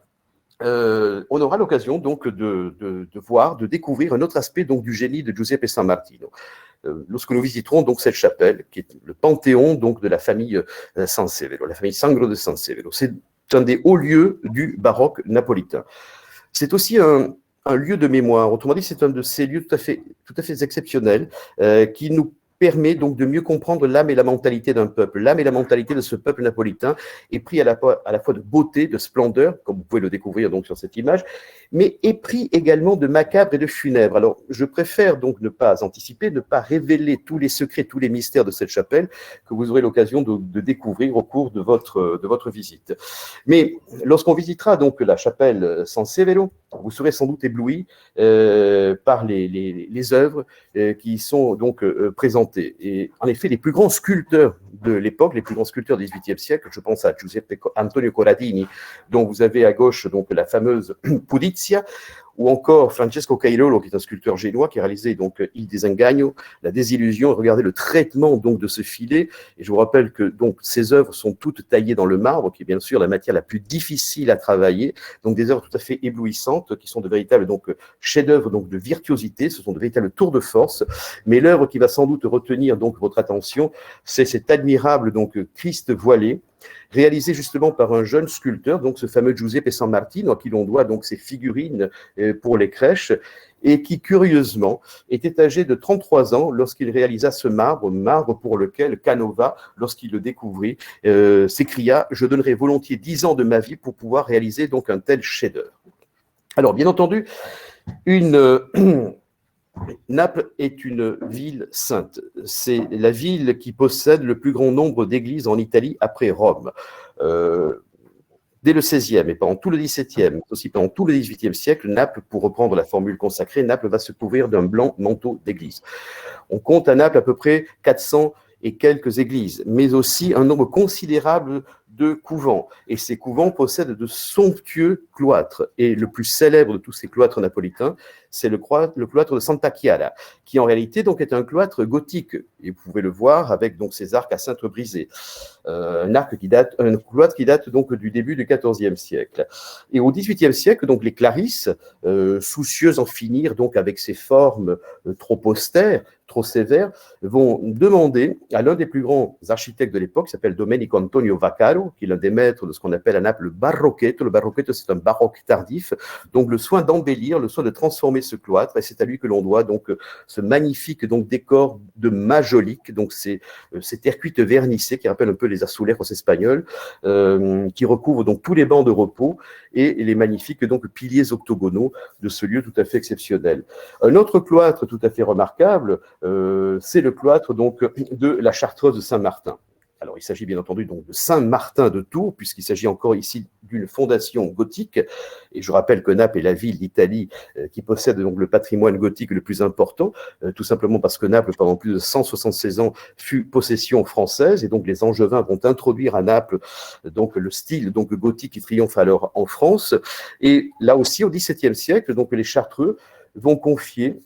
on aura l'occasion donc de voir, de découvrir un autre aspect donc du génie de Giuseppe San Martino. Lorsque nous visiterons donc cette chapelle, qui est le panthéon donc de la famille Sansevero, la famille Sangro de Sansevero, c'est un des hauts lieux du baroque napolitain. C'est aussi un lieu de mémoire. Autrement dit, c'est un de ces lieux tout à fait exceptionnels qui nous permet donc de mieux comprendre l'âme et la mentalité d'un peuple. L'âme et la mentalité de ce peuple napolitain est pris à la fois de beauté, de splendeur, comme vous pouvez le découvrir donc sur cette image, mais est pris également de macabre et de funèbre. Alors, je préfère donc ne pas anticiper, ne pas révéler tous les secrets, tous les mystères de cette chapelle que vous aurez l'occasion de découvrir au cours de votre visite. Mais lorsqu'on visitera donc la chapelle Sansevero, vous serez sans doute ébloui par les œuvres qui sont donc présentées. Et en effet, les plus grands sculpteurs de l'époque, les plus grands sculpteurs du XVIIIe siècle, je pense à Giuseppe Antonio Corradini, dont vous avez à gauche donc la fameuse Pudizia, ou encore Francesco Cairolo, qui est un sculpteur génois, qui a réalisé donc Il Disengagno, La Désillusion. Regardez le traitement donc de ce filet. Et je vous rappelle que donc ces œuvres sont toutes taillées dans le marbre, qui est bien sûr la matière la plus difficile à travailler. Donc des œuvres tout à fait éblouissantes, qui sont de véritables donc chefs-d'œuvre donc de virtuosité. Ce sont de véritables tours de force. Mais l'œuvre qui va sans doute retenir donc votre attention, c'est cet admirable donc Christ voilé, réalisé justement par un jeune sculpteur, donc ce fameux Giuseppe San Martino, à qui l'on doit donc ces figurines pour les crèches, et qui curieusement était âgé de 33 ans lorsqu'il réalisa ce marbre pour lequel Canova, lorsqu'il le découvrit, s'écria « Je donnerai volontiers 10 ans de ma vie pour pouvoir réaliser donc un tel chef-d'œuvre ». Alors bien entendu, Naples est une ville sainte. C'est la ville qui possède le plus grand nombre d'églises en Italie après Rome. Dès le XVIe et pendant tout le XVIIe, mais aussi pendant tout le XVIIIe siècle, Naples, pour reprendre la formule consacrée, Naples va se couvrir d'un blanc manteau d'églises. On compte à Naples à peu près 400 et quelques églises, mais aussi un nombre considérable de couvents. Et ces couvents possèdent de somptueux cloîtres. Et le plus célèbre de tous ces cloîtres napolitains, c'est le cloître de Santa Chiara, qui en réalité donc est un cloître gothique. Et vous pouvez le voir avec donc ses arcs à cintre brisé. Un cloître qui date donc du début du XIVe siècle. Et au XVIIIe siècle, donc les Clarisses, soucieuses en finir donc avec ces formes trop austères, trop sévères, vont demander à l'un des plus grands architectes de l'époque, qui s'appelle Domenico Antonio Vaccaro, qui est l'un des maîtres de ce qu'on appelle à Naples le barrocchetto. Le barrocchetto, c'est un baroque tardif, donc le soin d'embellir, le soin de transformer ce cloître, et c'est à lui que l'on doit donc ce magnifique donc décor de majolique, donc c'est terre cuite vernissée qui rappelle un peu les azulejos espagnols, qui recouvre donc tous les bancs de repos et les magnifiques donc piliers octogonaux de ce lieu tout à fait exceptionnel. Un autre cloître tout à fait remarquable, c'est le cloître donc de la Chartreuse de Saint-Martin. Alors, il s'agit bien entendu donc de Saint-Martin de Tours, puisqu'il s'agit encore ici d'une fondation gothique. Et je rappelle que Naples est la ville d'Italie qui possède donc le patrimoine gothique le plus important, tout simplement parce que Naples, pendant plus de 176 ans, fut possession française. Et donc les Angevins vont introduire à Naples donc le style donc gothique qui triomphe alors en France. Et là aussi, au XVIIe siècle, donc les Chartreux vont confier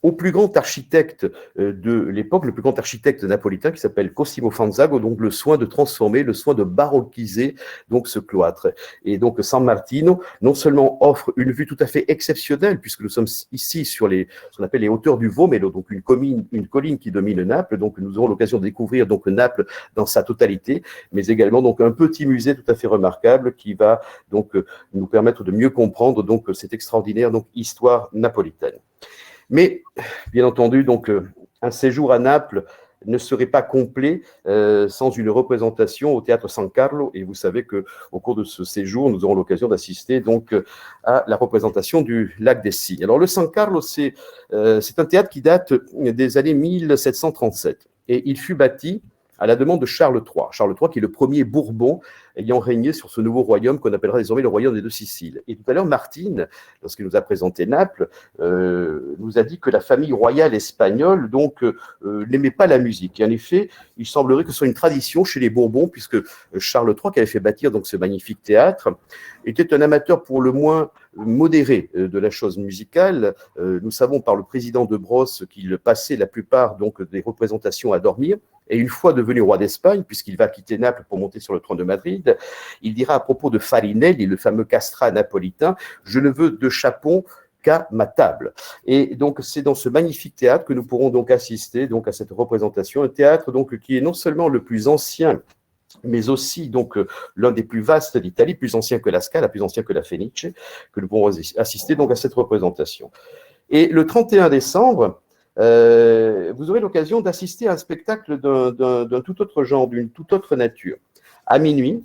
au plus grand architecte de l'époque, le plus grand architecte napolitain qui s'appelle Cosimo Fanzago, donc le soin de transformer, le soin de baroquiser donc ce cloître. Et donc San Martino non seulement offre une vue tout à fait exceptionnelle, puisque nous sommes ici sur ce qu'on appelle les hauteurs du Vomelo, donc une colline qui domine Naples, donc nous aurons l'occasion de découvrir donc Naples dans sa totalité, mais également donc un petit musée tout à fait remarquable qui va donc nous permettre de mieux comprendre donc cette extraordinaire donc histoire napolitaine. Mais, bien entendu, donc, un séjour à Naples ne serait pas complet sans une représentation au théâtre San Carlo. Et vous savez qu'au cours de ce séjour, nous aurons l'occasion d'assister donc à la représentation du Lac des Cygnes. Alors, le San Carlo, c'est un théâtre qui date des années 1737. Et il fut bâti à la demande de Charles III. Charles III qui est le premier Bourbon ayant régné sur ce nouveau royaume qu'on appellera désormais le royaume des deux Siciles. Et tout à l'heure, Martine, lorsqu'il nous a présenté Naples, nous a dit que la famille royale espagnole donc n'aimait pas la musique. Et en effet, il semblerait que ce soit une tradition chez les Bourbons, puisque Charles III, qui avait fait bâtir donc ce magnifique théâtre, était un amateur pour le moins modéré de la chose musicale. Nous savons par le président de Brosse qu'il passait la plupart donc des représentations à dormir. Et une fois devenu roi d'Espagne, puisqu'il va quitter Naples pour monter sur le trône de Madrid, il dira à propos de Farinelli, le fameux castrat napolitain, « Je ne veux de chapon qu'à ma table ». Et donc, c'est dans ce magnifique théâtre que nous pourrons donc assister donc, à cette représentation. Un théâtre donc, qui est non seulement le plus ancien, mais aussi donc l'un des plus vastes d'Italie, plus ancien que la Scala, plus ancien que la Fenice, que nous pourrons assister donc à cette représentation. Et le 31 décembre, vous aurez l'occasion d'assister à un spectacle d'un tout autre genre, d'une toute autre nature. À minuit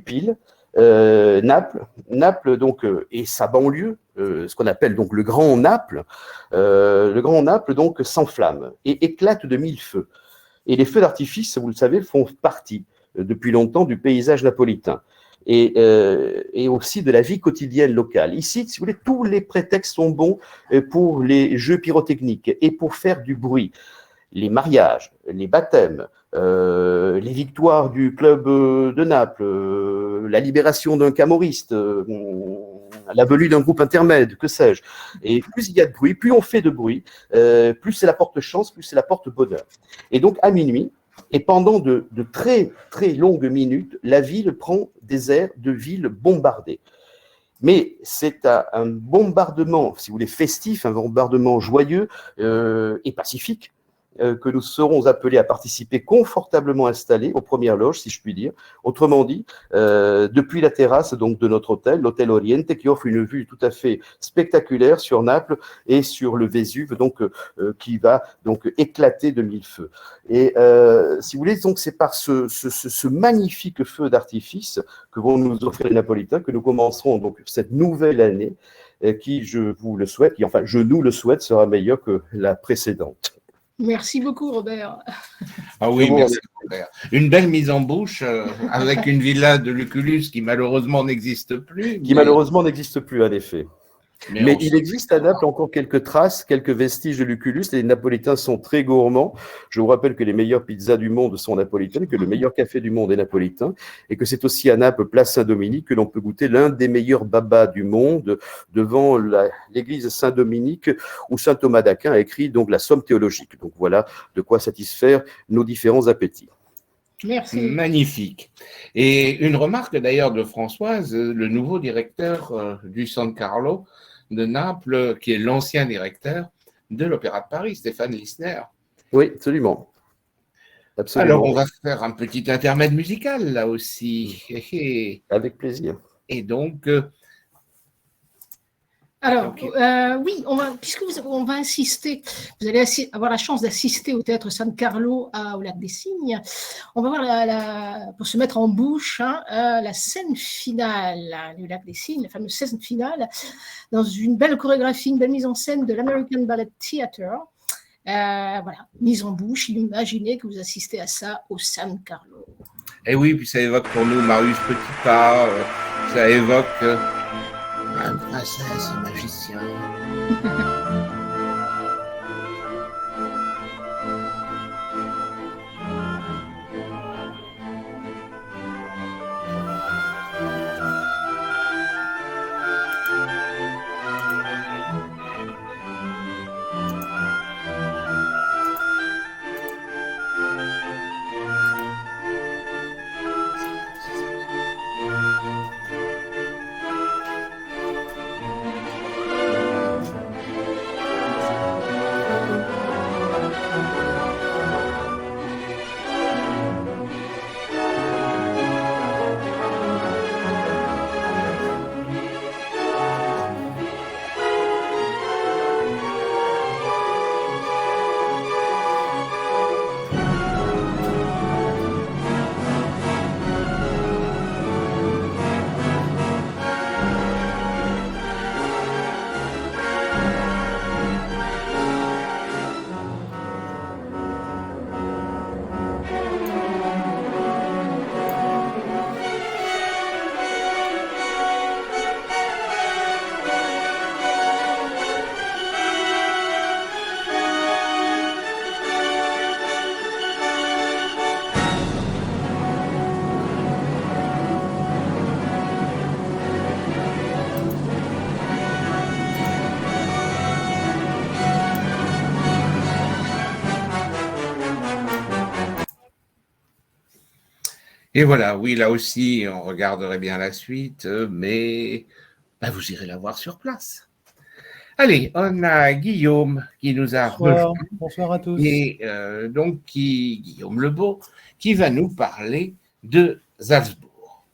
pile, Naples donc, et sa banlieue, ce qu'on appelle donc le Grand Naples donc s'enflamme et éclate de mille feux. Et les feux d'artifice, vous le savez, font partie depuis longtemps du paysage napolitain. Et aussi de la vie quotidienne locale. Ici, si vous voulez, tous les prétextes sont bons pour les jeux pyrotechniques et pour faire du bruit. Les mariages, les baptêmes, les victoires du club de Naples, la libération d'un camorriste, la venue d'un groupe intermède, que sais-je. Et plus il y a de bruit, plus on fait de bruit, plus c'est la porte chance, plus c'est la porte bonheur. Et donc, à minuit, et pendant de très, très longues minutes, la ville prend des airs de ville bombardée. Mais c'est un bombardement, si vous voulez, festif, un bombardement joyeux et pacifique, que nous serons appelés à participer confortablement installés aux premières loges, si je puis dire. Autrement dit, depuis la terrasse donc de notre hôtel, l'hôtel Oriente, qui offre une vue tout à fait spectaculaire sur Naples et sur le Vésuve, donc qui va donc éclater de mille feux. Et si vous voulez, donc c'est par ce magnifique feu d'artifice que vont nous offrir les Napolitains que nous commencerons donc cette nouvelle année, qui, je vous le souhaite, qui, enfin je nous le souhaite, sera meilleure que la précédente. Merci beaucoup, Robert. Ah oui, merci, Robert. Une belle mise en bouche avec une villa de Lucullus qui malheureusement n'existe plus. Qui malheureusement n'existe plus, en effet. Mais il existe à Naples encore quelques traces, quelques vestiges de Lucullus. Les Napolitains sont très gourmands. Je vous rappelle que les meilleures pizzas du monde sont napolitaines, que le meilleur café du monde est napolitain, et que c'est aussi à Naples, place Saint-Dominique, que l'on peut goûter l'un des meilleurs babas du monde devant l'église Saint-Dominique où saint Thomas d'Aquin a écrit donc la Somme théologique. Donc voilà de quoi satisfaire nos différents appétits. Merci. Magnifique. Et une remarque d'ailleurs de Françoise, le nouveau directeur du San Carlo de Naples, qui est l'ancien directeur de l'Opéra de Paris, Stéphane Lissner. Oui, absolument. Absolument. Alors, on va faire un petit intermède musical, là aussi. Avec plaisir. Et donc... Alors, oui, on va insister, vous allez avoir la chance d'assister au théâtre San Carlo au Lac des Cygnes. On va voir, pour se mettre en bouche, la scène finale du Lac des Cygnes, la fameuse scène finale, dans une belle chorégraphie, une belle mise en scène de l'American Ballet Theatre. Voilà, mise en bouche, imaginez que vous assistez à ça au San Carlo. Et oui, puis ça évoque pour nous Marius Petipa, ça évoque une princesse, un magicien. Et voilà, oui, là aussi, on regarderait bien la suite, mais vous irez la voir sur place. Allez, on a Guillaume qui nous a rejoint. Bonsoir à tous. Et donc, Guillaume Lebeau, qui va nous parler de Salzbourg.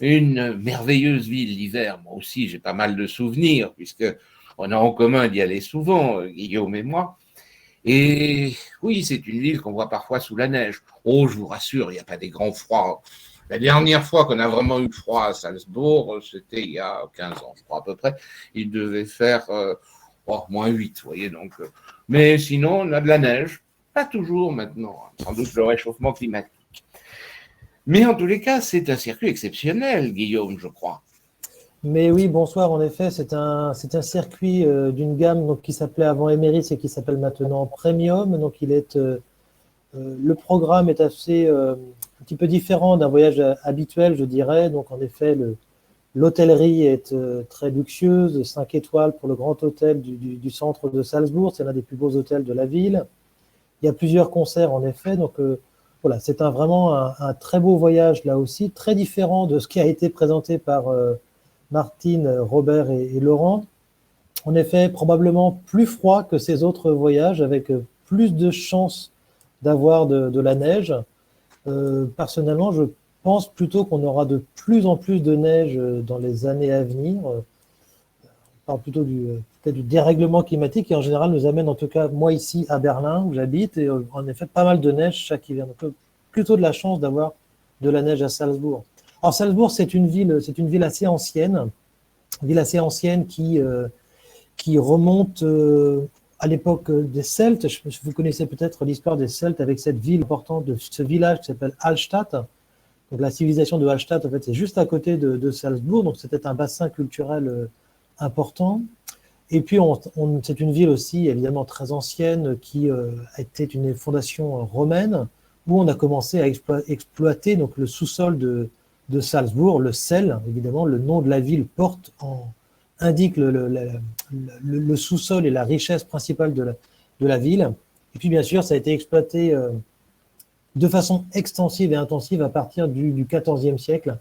Une merveilleuse ville l'hiver. Moi aussi, j'ai pas mal de souvenirs, puisqu'on a en commun d'y aller souvent, Guillaume et moi. Et oui, c'est une ville qu'on voit parfois sous la neige. Oh, je vous rassure, il n'y a pas des grands froids. La dernière fois qu'on a vraiment eu froid à Salzbourg, c'était il y a 15 ans, je crois à peu près. Il devait faire moins 8, vous voyez. Donc, mais sinon, on a de la neige. Pas toujours maintenant, sans doute le réchauffement climatique. Mais en tous les cas, c'est un circuit exceptionnel, Guillaume, je crois. Mais oui, bonsoir. En effet, c'est un circuit d'une gamme donc, qui s'appelait avant Emerice et qui s'appelle maintenant Premium. Donc, le programme est assez un petit peu différent d'un voyage habituel, je dirais. Donc, en effet, l'hôtellerie est très luxueuse, 5 étoiles pour le grand hôtel du centre de Salzbourg. C'est l'un des plus beaux hôtels de la ville. Il y a plusieurs concerts, en effet. Donc, voilà, c'est vraiment un très beau voyage, là aussi, très différent de ce qui a été présenté par Martine, Robert et Laurent. En effet, probablement plus froid que ces autres voyages, avec plus de chances d'avoir de la neige. Personnellement, je pense plutôt qu'on aura de plus en plus de neige dans les années à venir. On parle plutôt peut-être du dérèglement climatique qui, en général, nous amène, en tout cas, moi ici à Berlin, où j'habite, et en effet, pas mal de neige chaque hiver. Donc, plutôt de la chance d'avoir de la neige à Salzbourg. Alors, Salzbourg, c'est une ville assez ancienne, qui remonte à l'époque des Celtes. Vous connaissez peut-être l'histoire des Celtes avec cette ville importante, de ce village qui s'appelle Hallstatt. Donc, la civilisation de Hallstatt, en fait, c'est juste à côté de Salzbourg. Donc, c'était un bassin culturel important. Et puis, c'est une ville aussi, évidemment, très ancienne, qui était une fondation romaine, où on a commencé à exploiter donc, le sous-sol de Salzbourg, le sel, évidemment, le nom de la ville indique le sous-sol et la richesse principale de la ville. Et puis, bien sûr, ça a été exploité de façon extensive et intensive à partir du XIVe siècle.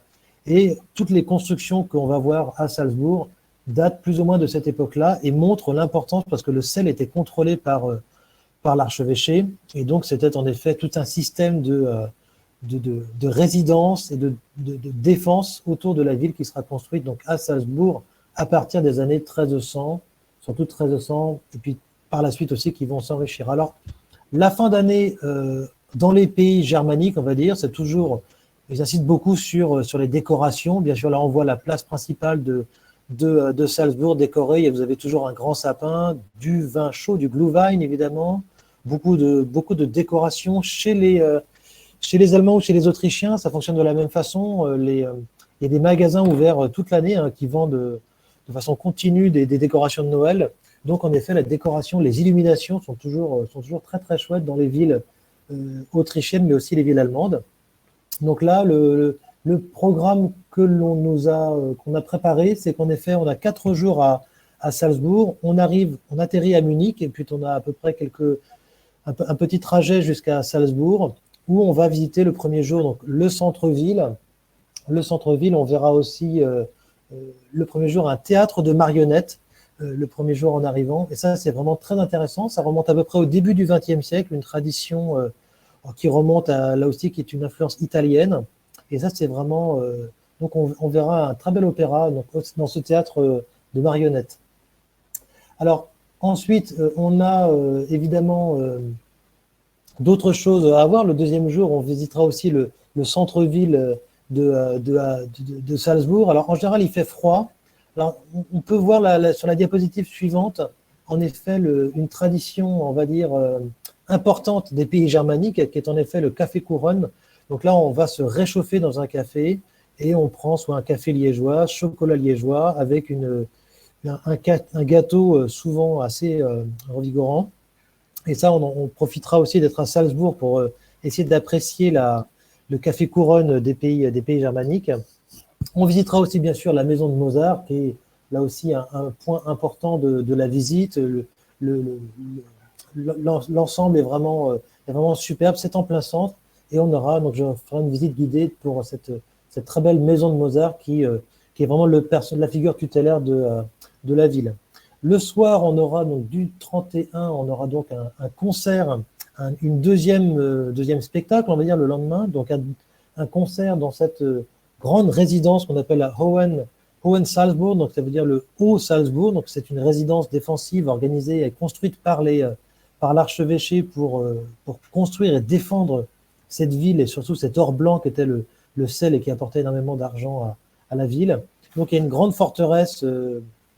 Et toutes les constructions qu'on va voir à Salzbourg datent plus ou moins de cette époque-là et montrent l'importance, parce que le sel était contrôlé par l'archevêché. Et donc, c'était en effet tout un système de résidence et de défense autour de la ville qui sera construite donc à Salzbourg à partir des années 1300, surtout 1300, et puis par la suite aussi qui vont s'enrichir. Alors, la fin d'année dans les pays germaniques, on va dire, c'est toujours, ils insistent beaucoup sur les décorations. Bien sûr, là, on voit la place principale de Salzbourg décorée, et vous avez toujours un grand sapin, du vin chaud, du Glühwein, évidemment, beaucoup de décorations. Chez les Allemands ou chez les Autrichiens, ça fonctionne de la même façon. il y a des magasins ouverts toute l'année hein, qui vendent de façon continue des décorations de Noël. Donc, en effet, la décoration, les illuminations sont toujours très, très chouettes dans les villes autrichiennes, mais aussi les villes allemandes. Donc là, le programme qu'on a préparé, c'est qu'en effet, on a 4 jours à Salzbourg. On atterrit à Munich, et puis on a à peu près un petit trajet jusqu'à Salzbourg, où on va visiter le premier jour donc, le centre-ville. Le centre-ville, on verra aussi le premier jour un théâtre de marionnettes, le premier jour en arrivant. Et ça, c'est vraiment très intéressant. Ça remonte à peu près au début du XXe siècle, une tradition qui remonte là aussi, qui est une influence italienne. Et ça, c'est vraiment... donc, on verra un très bel opéra donc, dans ce théâtre de marionnettes. Alors, ensuite, on a évidemment d'autres choses à voir. Le deuxième jour, on visitera aussi le centre-ville de Salzbourg. Alors, en général, il fait froid. Alors, on peut voir sur la diapositive suivante, en effet, une tradition, on va dire, importante des pays germaniques, qui est en effet le café couronne. Donc là, on va se réchauffer dans un café et on prend soit un café liégeois, chocolat liégeois, avec un gâteau souvent assez revigorant. Et ça, on profitera aussi d'être à Salzbourg pour essayer d'apprécier le café couronne des pays germaniques. On visitera aussi bien sûr la maison de Mozart, qui est là aussi un point important de la visite. L'ensemble est vraiment superbe, c'est en plein centre, et donc je ferai une visite guidée pour cette très belle maison de Mozart qui est vraiment la figure tutélaire de la ville. Le soir, on aura donc du 31, on aura donc un concert, une deuxième spectacle, on va dire le lendemain, donc un concert dans cette grande résidence qu'on appelle la Hohen-Salzbourg, donc ça veut dire le Haut-Salzbourg, donc c'est une résidence défensive organisée et construite par l'archevêché pour construire et défendre cette ville et surtout cet or blanc qui était le sel et qui apportait énormément d'argent à la ville. Donc il y a une grande forteresse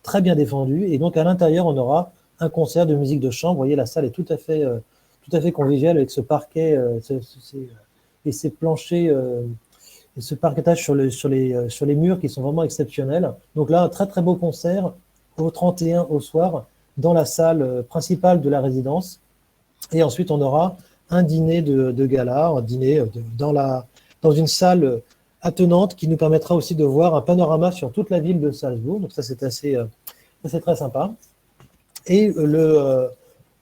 très bien défendue, et donc à l'intérieur on aura un concert de musique de chambre. Vous voyez, la salle est tout à fait conviviale avec ce parquet et ces planchers et ce parquetage sur les murs qui sont vraiment exceptionnels. Donc là, un très très beau concert au 31 au soir dans la salle principale de la résidence. Et ensuite, on aura un dîner de gala, un dîner dans une salle attenante qui nous permettra aussi de voir un panorama sur toute la ville de Salzbourg. Donc ça, c'est très sympa. Et le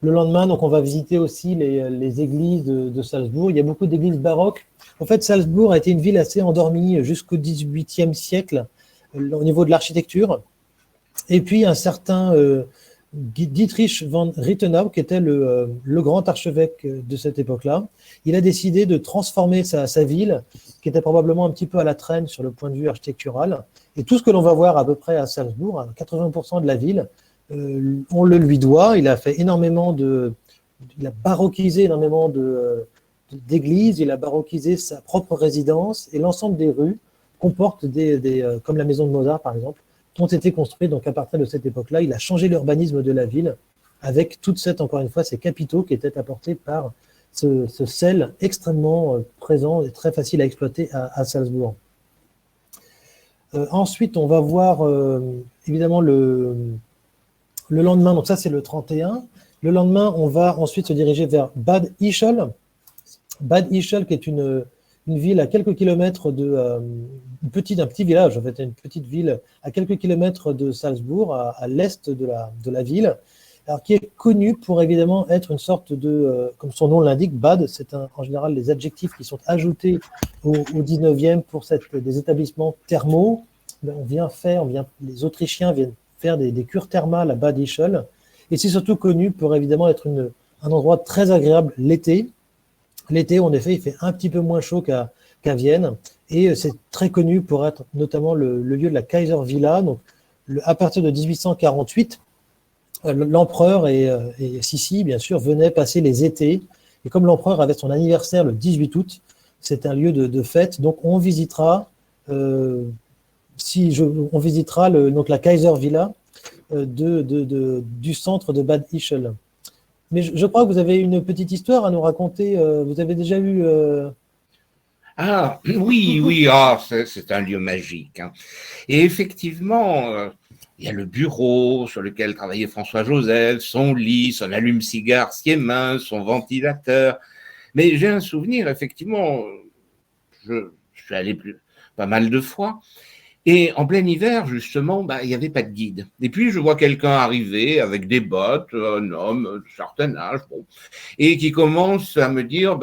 lendemain, donc, on va visiter aussi les églises de Salzbourg. Il y a beaucoup d'églises baroques. En fait, Salzbourg a été une ville assez endormie jusqu'au XVIIIe siècle au niveau de l'architecture. Et puis, un certain Dietrich von Rittenau, qui était le grand archevêque de cette époque-là, il a décidé de transformer sa ville, qui était probablement un petit peu à la traîne sur le point de vue architectural. Et tout ce que l'on va voir à peu près à Salzbourg, 80% de la ville, on le lui doit. Il a fait il a baroquisé énormément d'églises, il a baroquisé sa propre résidence, et l'ensemble des rues comportent comme la maison de Mozart par exemple, ont été construites. Donc à partir de cette époque-là, il a changé l'urbanisme de la ville avec encore une fois, ces capitaux qui étaient apportés par ce sel extrêmement présent et très facile à exploiter à Salzbourg. Ensuite, on va voir évidemment le lendemain, donc ça c'est le 31. Le lendemain, on va ensuite se diriger vers Bad Ischl. Bad Ischl, qui est une ville à quelques kilomètres un petit village, en fait, une petite ville à quelques kilomètres de Salzbourg, à l'est de la ville, alors qui est connue pour évidemment être une sorte comme son nom l'indique, Bad, c'est en général les adjectifs qui sont ajoutés au 19e pour des établissements thermaux. Les Autrichiens viennent faire des cures thermales à Bad Ischl, et c'est surtout connu pour évidemment être un endroit très agréable l'été. L'été, en effet, il fait un petit peu moins chaud qu'à Vienne, et c'est très connu pour être notamment le lieu de la Kaiser Villa. Donc, à partir de 1848, l'empereur et Sissi, bien sûr, venaient passer les étés, et comme l'empereur avait son anniversaire le 18 août, c'est un lieu de fête. Donc on visitera, donc la Kaiser Villa du centre de Bad Ischl. Mais je crois que vous avez une petite histoire à nous raconter. Vous avez déjà eu Ah, oui, oui, ah, c'est un lieu magique, hein. Et effectivement, il y a le bureau sur lequel travaillait François-Joseph, son lit, son allume-cigare siémin, son ventilateur. Mais j'ai un souvenir, effectivement, je suis allé pas mal de fois. Et en plein hiver, justement, il n'y avait pas de guide. Et puis, je vois quelqu'un arriver avec des bottes, un homme de certain âge, bon, et qui commence à me dire,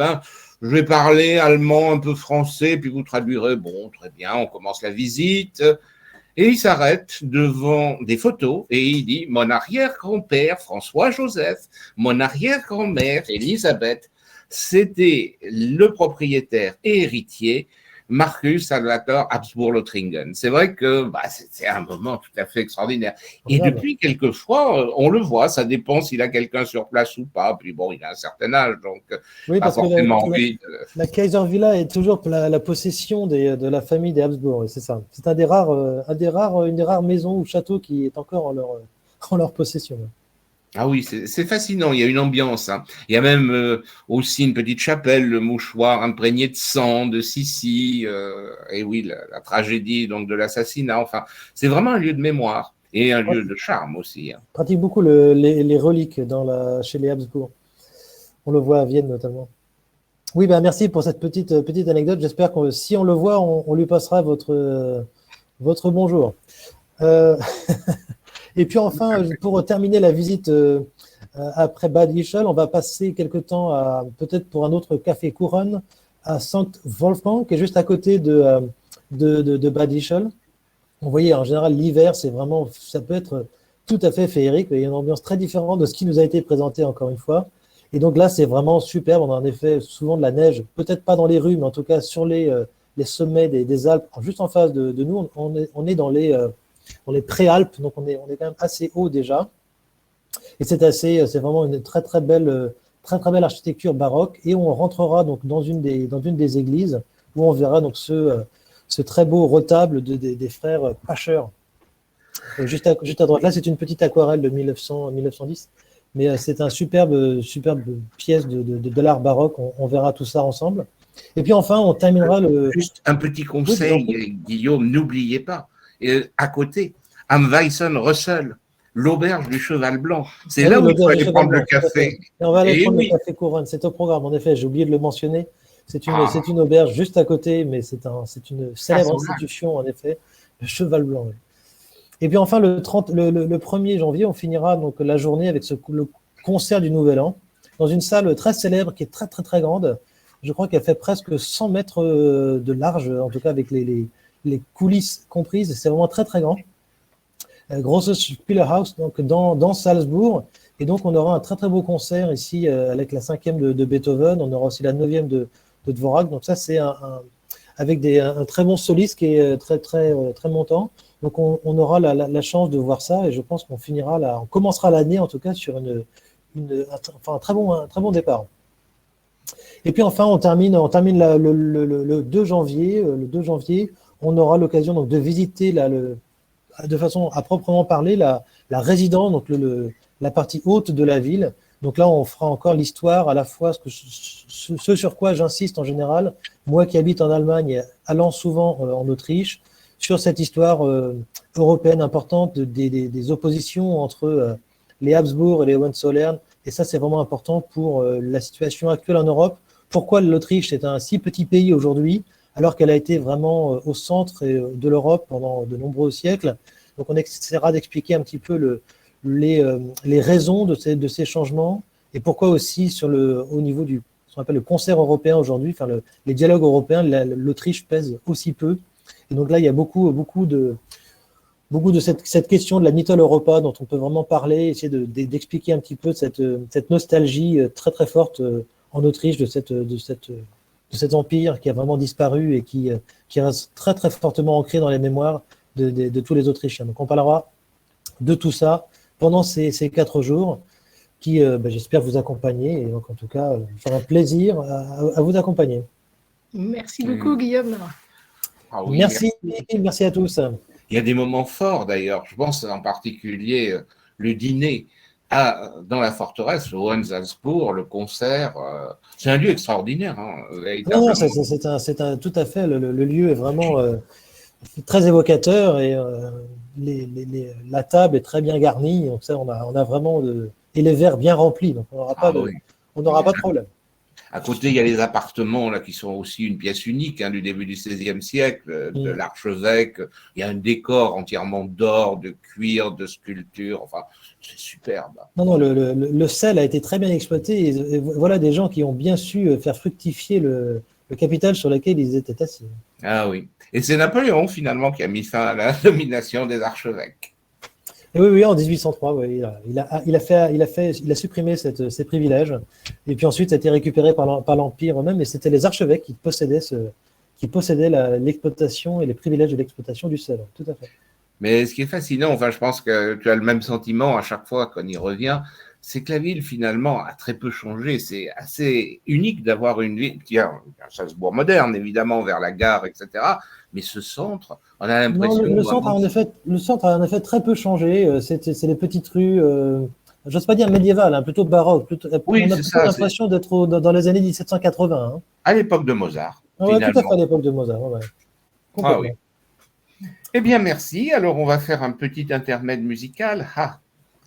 je vais parler allemand, un peu français, puis vous traduirez. Bon, très bien, on commence la visite. Et il s'arrête devant des photos et il dit, mon arrière-grand-père, François-Joseph, mon arrière-grand-mère, Elisabeth, c'était le propriétaire et héritier Marcus Salvator Habsbourg-Lothringen. C'est vrai que c'est un moment tout à fait extraordinaire. Et depuis quelques fois, on le voit, ça dépend s'il a quelqu'un sur place ou pas. Puis bon, il a un certain âge, donc Oui, pas parce que forcément envie de... la Kaiser Villa est toujours la possession de la famille des Habsbourg, c'est ça. C'est une des rares maisons ou châteaux qui est encore en leur possession. Ah oui, c'est fascinant, il y a une ambiance, hein. Il y a même aussi une petite chapelle, le mouchoir imprégné de sang, de Sissi, et oui, la tragédie donc de l'assassinat. Enfin, c'est vraiment un lieu de mémoire et un lieu de charme aussi, hein. On pratique beaucoup les reliques chez les Habsbourg. On le voit à Vienne notamment. Oui, merci pour cette petite anecdote. J'espère que si on le voit, on lui passera votre bonjour. Et puis enfin, pour terminer la visite après Bad Ischl, on va passer quelque temps peut-être pour un autre café couronne à Sankt Wolfgang, qui est juste à côté de Bad Ischl. Vous voyez, en général, l'hiver, ça peut être tout à fait féerique. Il y a une ambiance très différente de ce qui nous a été présenté encore une fois. Et donc là, c'est vraiment superbe. On a en effet souvent de la neige, peut-être pas dans les rues, mais en tout cas sur les sommets des Alpes, juste en face de nous. On est dans les préalpes, donc on est quand même assez haut déjà. Et c'est vraiment une très très belle architecture baroque. Et on rentrera donc dans une des églises où on verra donc ce très beau retable des frères Pascher. Juste à droite, là, c'est une petite aquarelle de 1910, mais c'est un superbe pièce de l'art baroque. On verra tout ça ensemble. Et puis enfin, on terminera Juste un petit conseil, Guillaume, n'oubliez pas, à côté, am Weißen Rössel, l'auberge du Cheval Blanc. C'est là où il faut aller prendre le café. Et on va aller prendre le café couronne. C'est au programme, en effet, j'ai oublié de le mentionner. C'est une auberge juste à côté, mais c'est une célèbre institution, en effet, le Cheval Blanc. Oui. Et puis enfin, le 1er janvier, on finira donc la journée avec le concert du Nouvel An, dans une salle très célèbre qui est très très très grande. Je crois qu'elle fait presque 100 mètres de large, en tout cas avec les coulisses comprises. C'est vraiment très très grand. Grosse Spielhaus donc dans Salzbourg. Et donc on aura un très très beau concert ici avec la 5e de Beethoven. On aura aussi la 9e de Dvorak. Donc ça c'est avec un très bon soliste qui est très très très montant. Donc on aura la chance de voir ça et je pense qu'on commencera l'année en tout cas sur un très bon départ. Et puis enfin on termine le 2 janvier. Le 2 janvier, on aura l'occasion donc de visiter de façon à proprement parler la résidence, donc la partie haute de la ville. Donc là, on fera encore l'histoire, à la fois ce sur quoi j'insiste en général, moi qui habite en Allemagne, allant souvent en Autriche, sur cette histoire européenne importante des oppositions entre les Habsbourg et les Hohenzollern. Et ça, c'est vraiment important pour la situation actuelle en Europe. Pourquoi l'Autriche est un si petit pays aujourd'hui, alors qu'elle a été vraiment au centre de l'Europe pendant de nombreux siècles. Donc on essaiera d'expliquer un petit peu les raisons de ces changements et pourquoi aussi au niveau ce qu'on appelle le concert européen aujourd'hui, les dialogues européens, l'Autriche pèse aussi peu. Et donc là, il y a beaucoup de cette question de la Mitteleuropa dont on peut vraiment parler, essayer d'expliquer un petit peu cette nostalgie très très forte en Autriche de cet empire qui a vraiment disparu et qui reste très très fortement ancré dans les mémoires de tous les Autrichiens. Donc on parlera de tout ça pendant ces 4 jours qui, j'espère, vous accompagner. Et donc en tout cas, ça fera plaisir à vous accompagner. Merci beaucoup, Guillaume. Ah oui, merci à tous. Il y a des moments forts d'ailleurs. Je pense en particulier le dîner dans la forteresse, au Hohensalzbourg, le concert, c'est un lieu extraordinaire, hein, Non, véritablement. tout à fait, le lieu est vraiment très évocateur et la table est très bien garnie, donc ça, on a vraiment et les verres bien remplis, donc on n'aura pas Oui. on n'aura pas de problème. À côté, il y a les appartements là qui sont aussi une pièce unique, hein, du début du XVIe siècle, de l'archevêque. Il y a un décor entièrement d'or, de cuir, de sculpture. Enfin, c'est superbe. Non, le sel a été très bien exploité et voilà des gens qui ont bien su faire fructifier le capital sur lequel ils étaient assis. Ah oui. Et c'est Napoléon finalement qui a mis fin à la domination des archevêques. Et oui, en 1803, oui, il a supprimé ces privilèges. Et puis ensuite, ça a été récupéré par l'Empire même. Et c'était les archevêques qui possédaient l'exploitation et les privilèges de l'exploitation du sel. Tout à fait. Mais ce qui est fascinant, enfin, je pense que tu as le même sentiment à chaque fois qu'on y revient, c'est que la ville finalement a très peu changé. C'est assez unique d'avoir une ville qui a un Salzbourg moderne, évidemment, vers la gare, etc. Mais ce centre, on a l'impression… Le centre a en effet très peu changé. C'est les petites rues, j'ose pas dire médiévales, hein, plutôt baroques. Oui, on a c'est plutôt ça, l'impression d'être dans les années 1780. Hein. à l'époque de Mozart. Ouais, tout à fait à l'époque de Mozart. Ouais. Ah oui. Eh bien, merci. Alors, on va faire un petit intermède musical.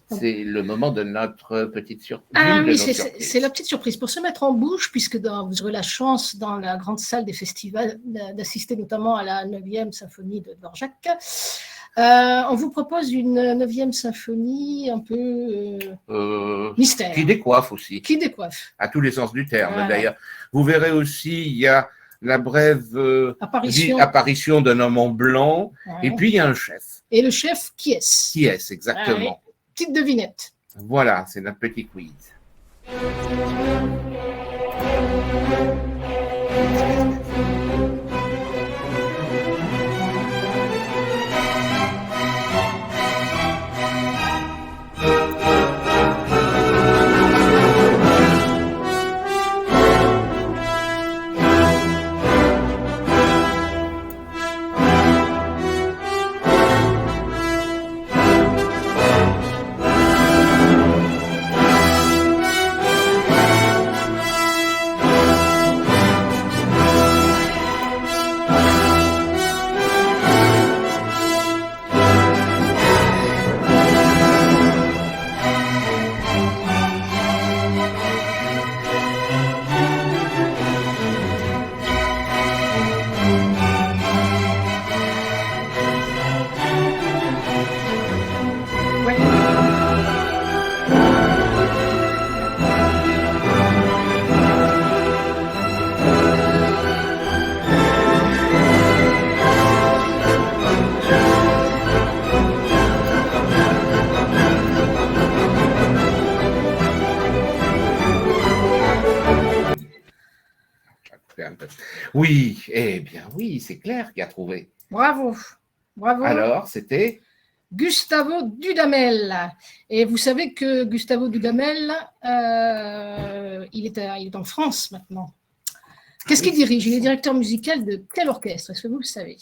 C'est le moment de notre petite surprise. Ah oui, c'est la petite surprise. Pour se mettre en bouche, puisque vous aurez la chance dans la grande salle des festivals d'assister notamment à la 9e symphonie de Dvorak, on vous propose une 9e symphonie un peu mystère. Qui décoiffe aussi. Qui décoiffe. À tous les sens du terme, Voilà. d'ailleurs. Vous verrez aussi, il y a la brève apparition d'un homme en blanc, Ouais. et puis il y a un chef. Et le chef, qui est-ce? Qui est-ce, exactement? Ouais. Petite devinette. Voilà, c'est notre petit quiz. Oui, eh bien oui, c'est Claire qui a trouvé. Bravo. Bravo. Alors, c'était Gustavo Dudamel. Et vous savez que Gustavo Dudamel, il est en France maintenant. Qu'est-ce qu'il dirige? Il est directeur musical de quel orchestre? Est-ce que vous le savez?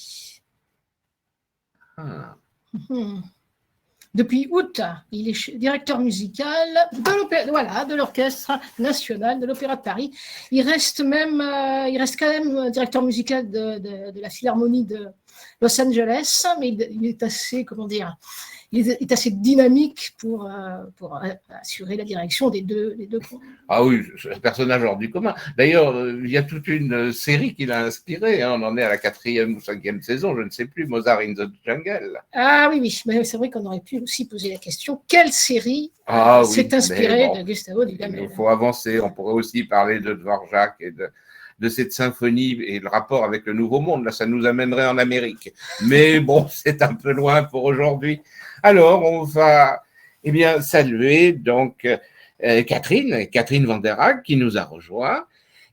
Depuis août, il est directeur musical de l'Orchestre national de l'Opéra de Paris. Il reste quand même directeur musical de la Philharmonie de Los Angeles, mais il est assez, il est assez dynamique pour assurer la direction des deux. Ah oui, c'est un personnage hors du commun. D'ailleurs, il y a toute une série qui l'a inspiré. Hein. On en est à la 4e ou 5e saison, je ne sais plus, Mozart in the Jungle. Ah oui, mais c'est vrai qu'on aurait pu aussi poser la question, quelle série s'est inspirée de Gustavo Dudamel? Il faut avancer. On pourrait aussi parler de Dvorak et de cette symphonie et le rapport avec le Nouveau Monde. Là, ça nous amènerait en Amérique. Mais bon, c'est un peu loin pour aujourd'hui. Alors, on va saluer donc Catherine Van der Haag qui nous a rejoints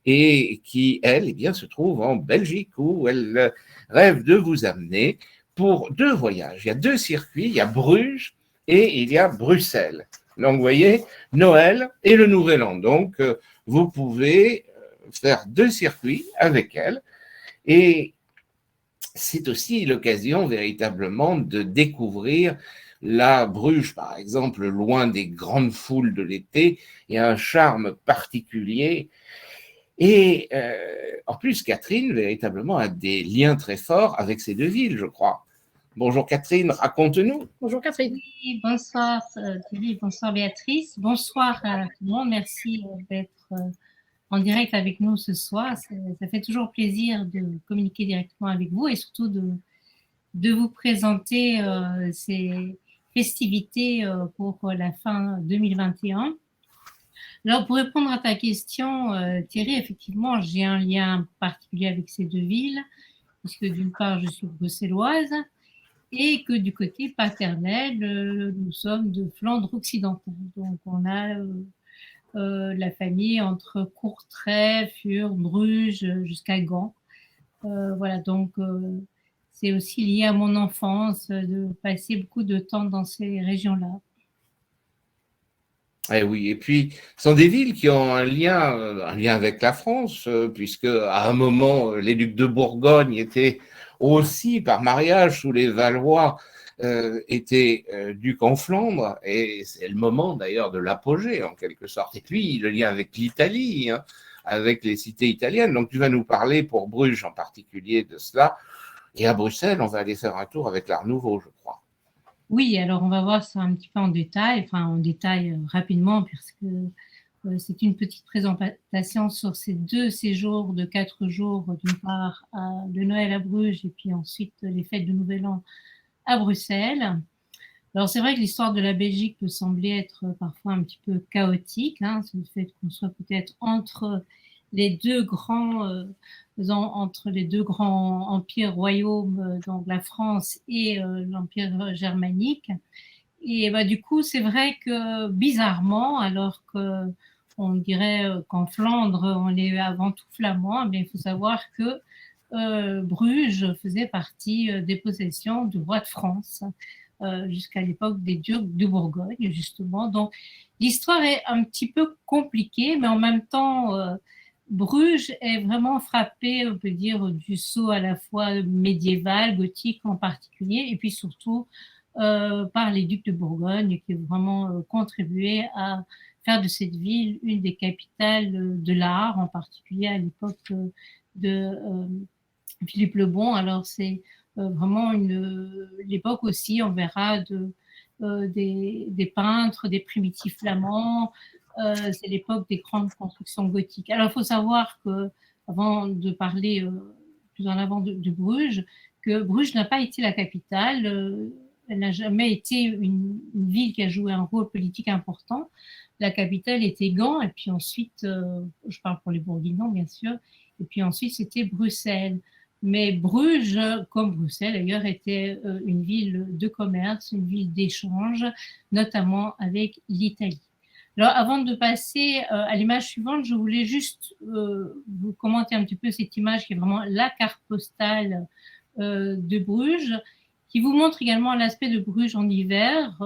et qui, elle, se trouve en Belgique où elle rêve de vous amener pour 2 voyages. Il y a 2 circuits, il y a Bruges et il y a Bruxelles. Donc, vous voyez, Noël et le Nouvel An. Donc, vous pouvez faire 2 circuits avec elle et c'est aussi l'occasion véritablement de découvrir Là, Bruges, par exemple, loin des grandes foules de l'été, il y a un charme particulier. Et en plus, Catherine, véritablement, a des liens très forts avec ces deux villes, je crois. Bonjour Catherine, raconte-nous. Bonjour Catherine. Oui, bonsoir Thierry, bonsoir Béatrice, bonsoir à tout le monde, merci d'être en direct avec nous ce soir. Ça fait toujours plaisir de communiquer directement avec vous et surtout de vous présenter ces festivités pour la fin 2021. Alors, pour répondre à ta question, Thierry, effectivement, j'ai un lien particulier avec ces deux villes, puisque d'une part, je suis bruxelloise, et que du côté paternel, nous sommes de Flandre occidentale. Donc, on a la famille entre Courtrai, Fur, Bruges, jusqu'à Gand. Voilà, donc c'est aussi lié à mon enfance de passer beaucoup de temps dans ces régions-là. Eh oui, et puis, ce sont des villes qui ont un lien avec la France, puisque à un moment, les ducs de Bourgogne étaient aussi, par mariage, sous les Valois, étaient ducs en Flandre, et c'est le moment d'ailleurs de l'apogée, en quelque sorte. Et puis, le lien avec l'Italie, hein, avec les cités italiennes. Donc, tu vas nous parler, pour Bruges en particulier, de cela. Et à Bruxelles, on va aller faire un tour avec l'Art Nouveau, je crois. Oui, alors on va voir ça un petit peu en détail, rapidement, puisque c'est une petite présentation sur ces 2 séjours de 4 jours, d'une part le Noël à Bruges et puis ensuite les fêtes de Nouvel An à Bruxelles. Alors c'est vrai que l'histoire de la Belgique peut sembler être parfois un petit peu chaotique, hein, c'est le fait qu'on soit peut-être entre les deux grands empires royaumes, donc la France et l'empire germanique. Et du coup, c'est vrai que bizarrement, alors qu'on dirait qu'en Flandre, on est avant tout flamand, il faut savoir que Bruges faisait partie des possessions du roi de France jusqu'à l'époque des ducs de Bourgogne, justement. Donc, l'histoire est un petit peu compliquée, mais en même temps, Bruges est vraiment frappée, on peut dire, du sceau à la fois médiéval, gothique en particulier, et puis surtout par les ducs de Bourgogne qui ont vraiment contribué à faire de cette ville une des capitales de l'art, en particulier à l'époque de Philippe le Bon. Alors c'est vraiment l'époque aussi, on verra des peintres, des primitifs flamands. C'est l'époque des grandes constructions gothiques. Alors, il faut savoir que, avant de parler plus en avant de Bruges, que Bruges n'a pas été la capitale. Elle n'a jamais été une ville qui a joué un rôle politique important. La capitale était Gand, et puis ensuite, je parle pour les Bourguignons, bien sûr, et puis ensuite, c'était Bruxelles. Mais Bruges, comme Bruxelles d'ailleurs, était une ville de commerce, une ville d'échange, notamment avec l'Italie. Alors, avant de passer à l'image suivante, je voulais juste vous commenter un petit peu cette image qui est vraiment la carte postale de Bruges, qui vous montre également l'aspect de Bruges en hiver.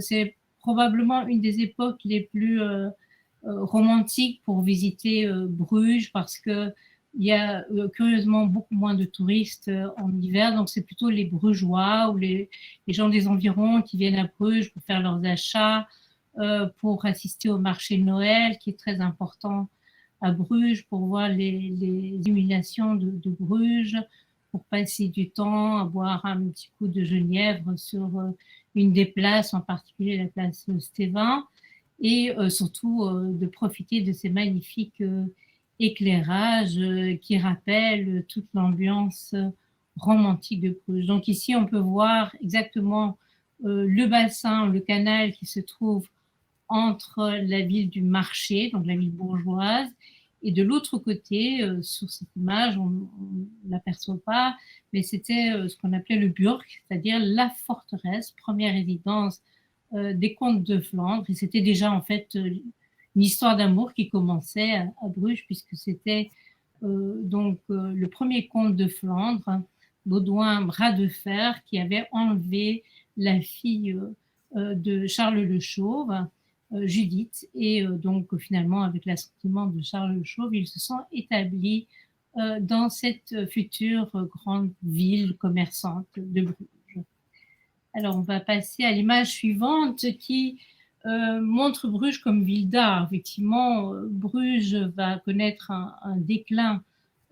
C'est probablement une des époques les plus romantiques pour visiter Bruges parce que il y a curieusement beaucoup moins de touristes en hiver, donc c'est plutôt les Brugeois ou les gens des environs qui viennent à Bruges pour faire leurs achats, pour assister au marché de Noël qui est très important à Bruges, pour voir les illuminations de Bruges, pour passer du temps à boire un petit coup de genièvre sur une des places, en particulier la place Stévin, et surtout de profiter de ces magnifiques éclairages qui rappellent toute l'ambiance romantique de Bruges. Donc ici, on peut voir exactement le bassin, le canal qui se trouve entre la ville du marché, donc la ville bourgeoise, et de l'autre côté, sur cette image, on ne l'aperçoit pas, mais c'était ce qu'on appelait le Burg, c'est-à-dire la forteresse, première résidence des comtes de Flandre. Et c'était déjà en fait une histoire d'amour qui commençait à Bruges, puisque c'était le premier comte de Flandre, Baudouin Bras de Fer, qui avait enlevé la fille de Charles le Chauve, Judith, et donc finalement avec l'assentiment de Charles le Chauve, ils se sont établis dans cette future grande ville commerçante de Bruges. Alors, on va passer à l'image suivante qui montre Bruges comme ville d'art. Effectivement, Bruges va connaître un déclin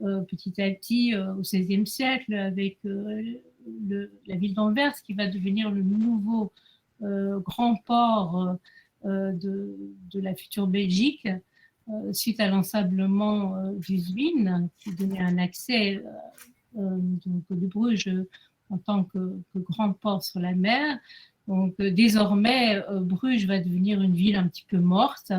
petit à petit au XVIe siècle avec la ville d'Anvers qui va devenir le nouveau grand port de la future Belgique suite à l'ensablement du Zwin qui donnait un accès donc, de Bruges en tant que grand port sur la mer. Donc désormais, Bruges va devenir une ville un petit peu morte.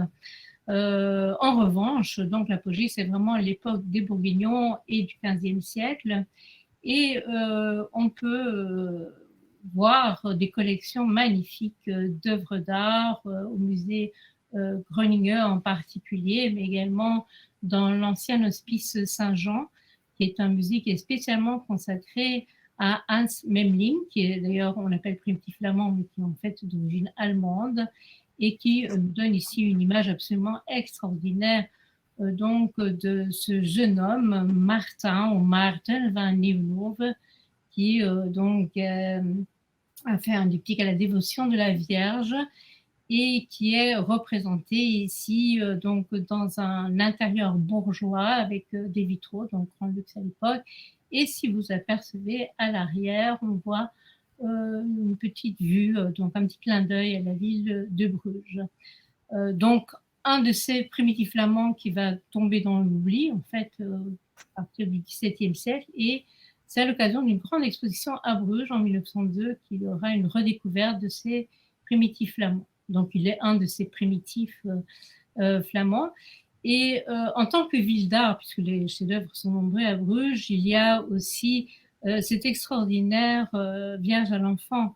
En revanche, donc l'apogée, c'est vraiment l'époque des Bourguignons et du XVe siècle. Et on peut voir des collections magnifiques d'œuvres d'art au musée Groninger en particulier, mais également dans l'ancien hospice Saint-Jean, qui est un musée qui est spécialement consacré à Hans Memling, qui est d'ailleurs, on l'appelle primitif flamand, mais qui est en fait d'origine allemande, et qui nous donne ici une image absolument extraordinaire donc de ce jeune homme, Martin, ou Maarten van Nieuwenhove, qui donc a fait un diptyque à la dévotion de la Vierge et qui est représenté ici donc dans un intérieur bourgeois avec des vitraux, donc grand luxe à l'époque. Et si vous apercevez à l'arrière, on voit une petite vue, donc un petit clin d'œil à la ville de Bruges. Donc, un de ces primitifs flamands qui va tomber dans l'oubli, en fait, à partir du XVIIe siècle, et c'est à l'occasion d'une grande exposition à Bruges en 1902 qu'il y aura une redécouverte de ces primitifs flamands. Donc, il est un de ces primitifs flamands. Et en tant que ville d'art, puisque les chefs-d'œuvre sont nombreux à Bruges, il y a aussi cette extraordinaire Vierge à l'enfant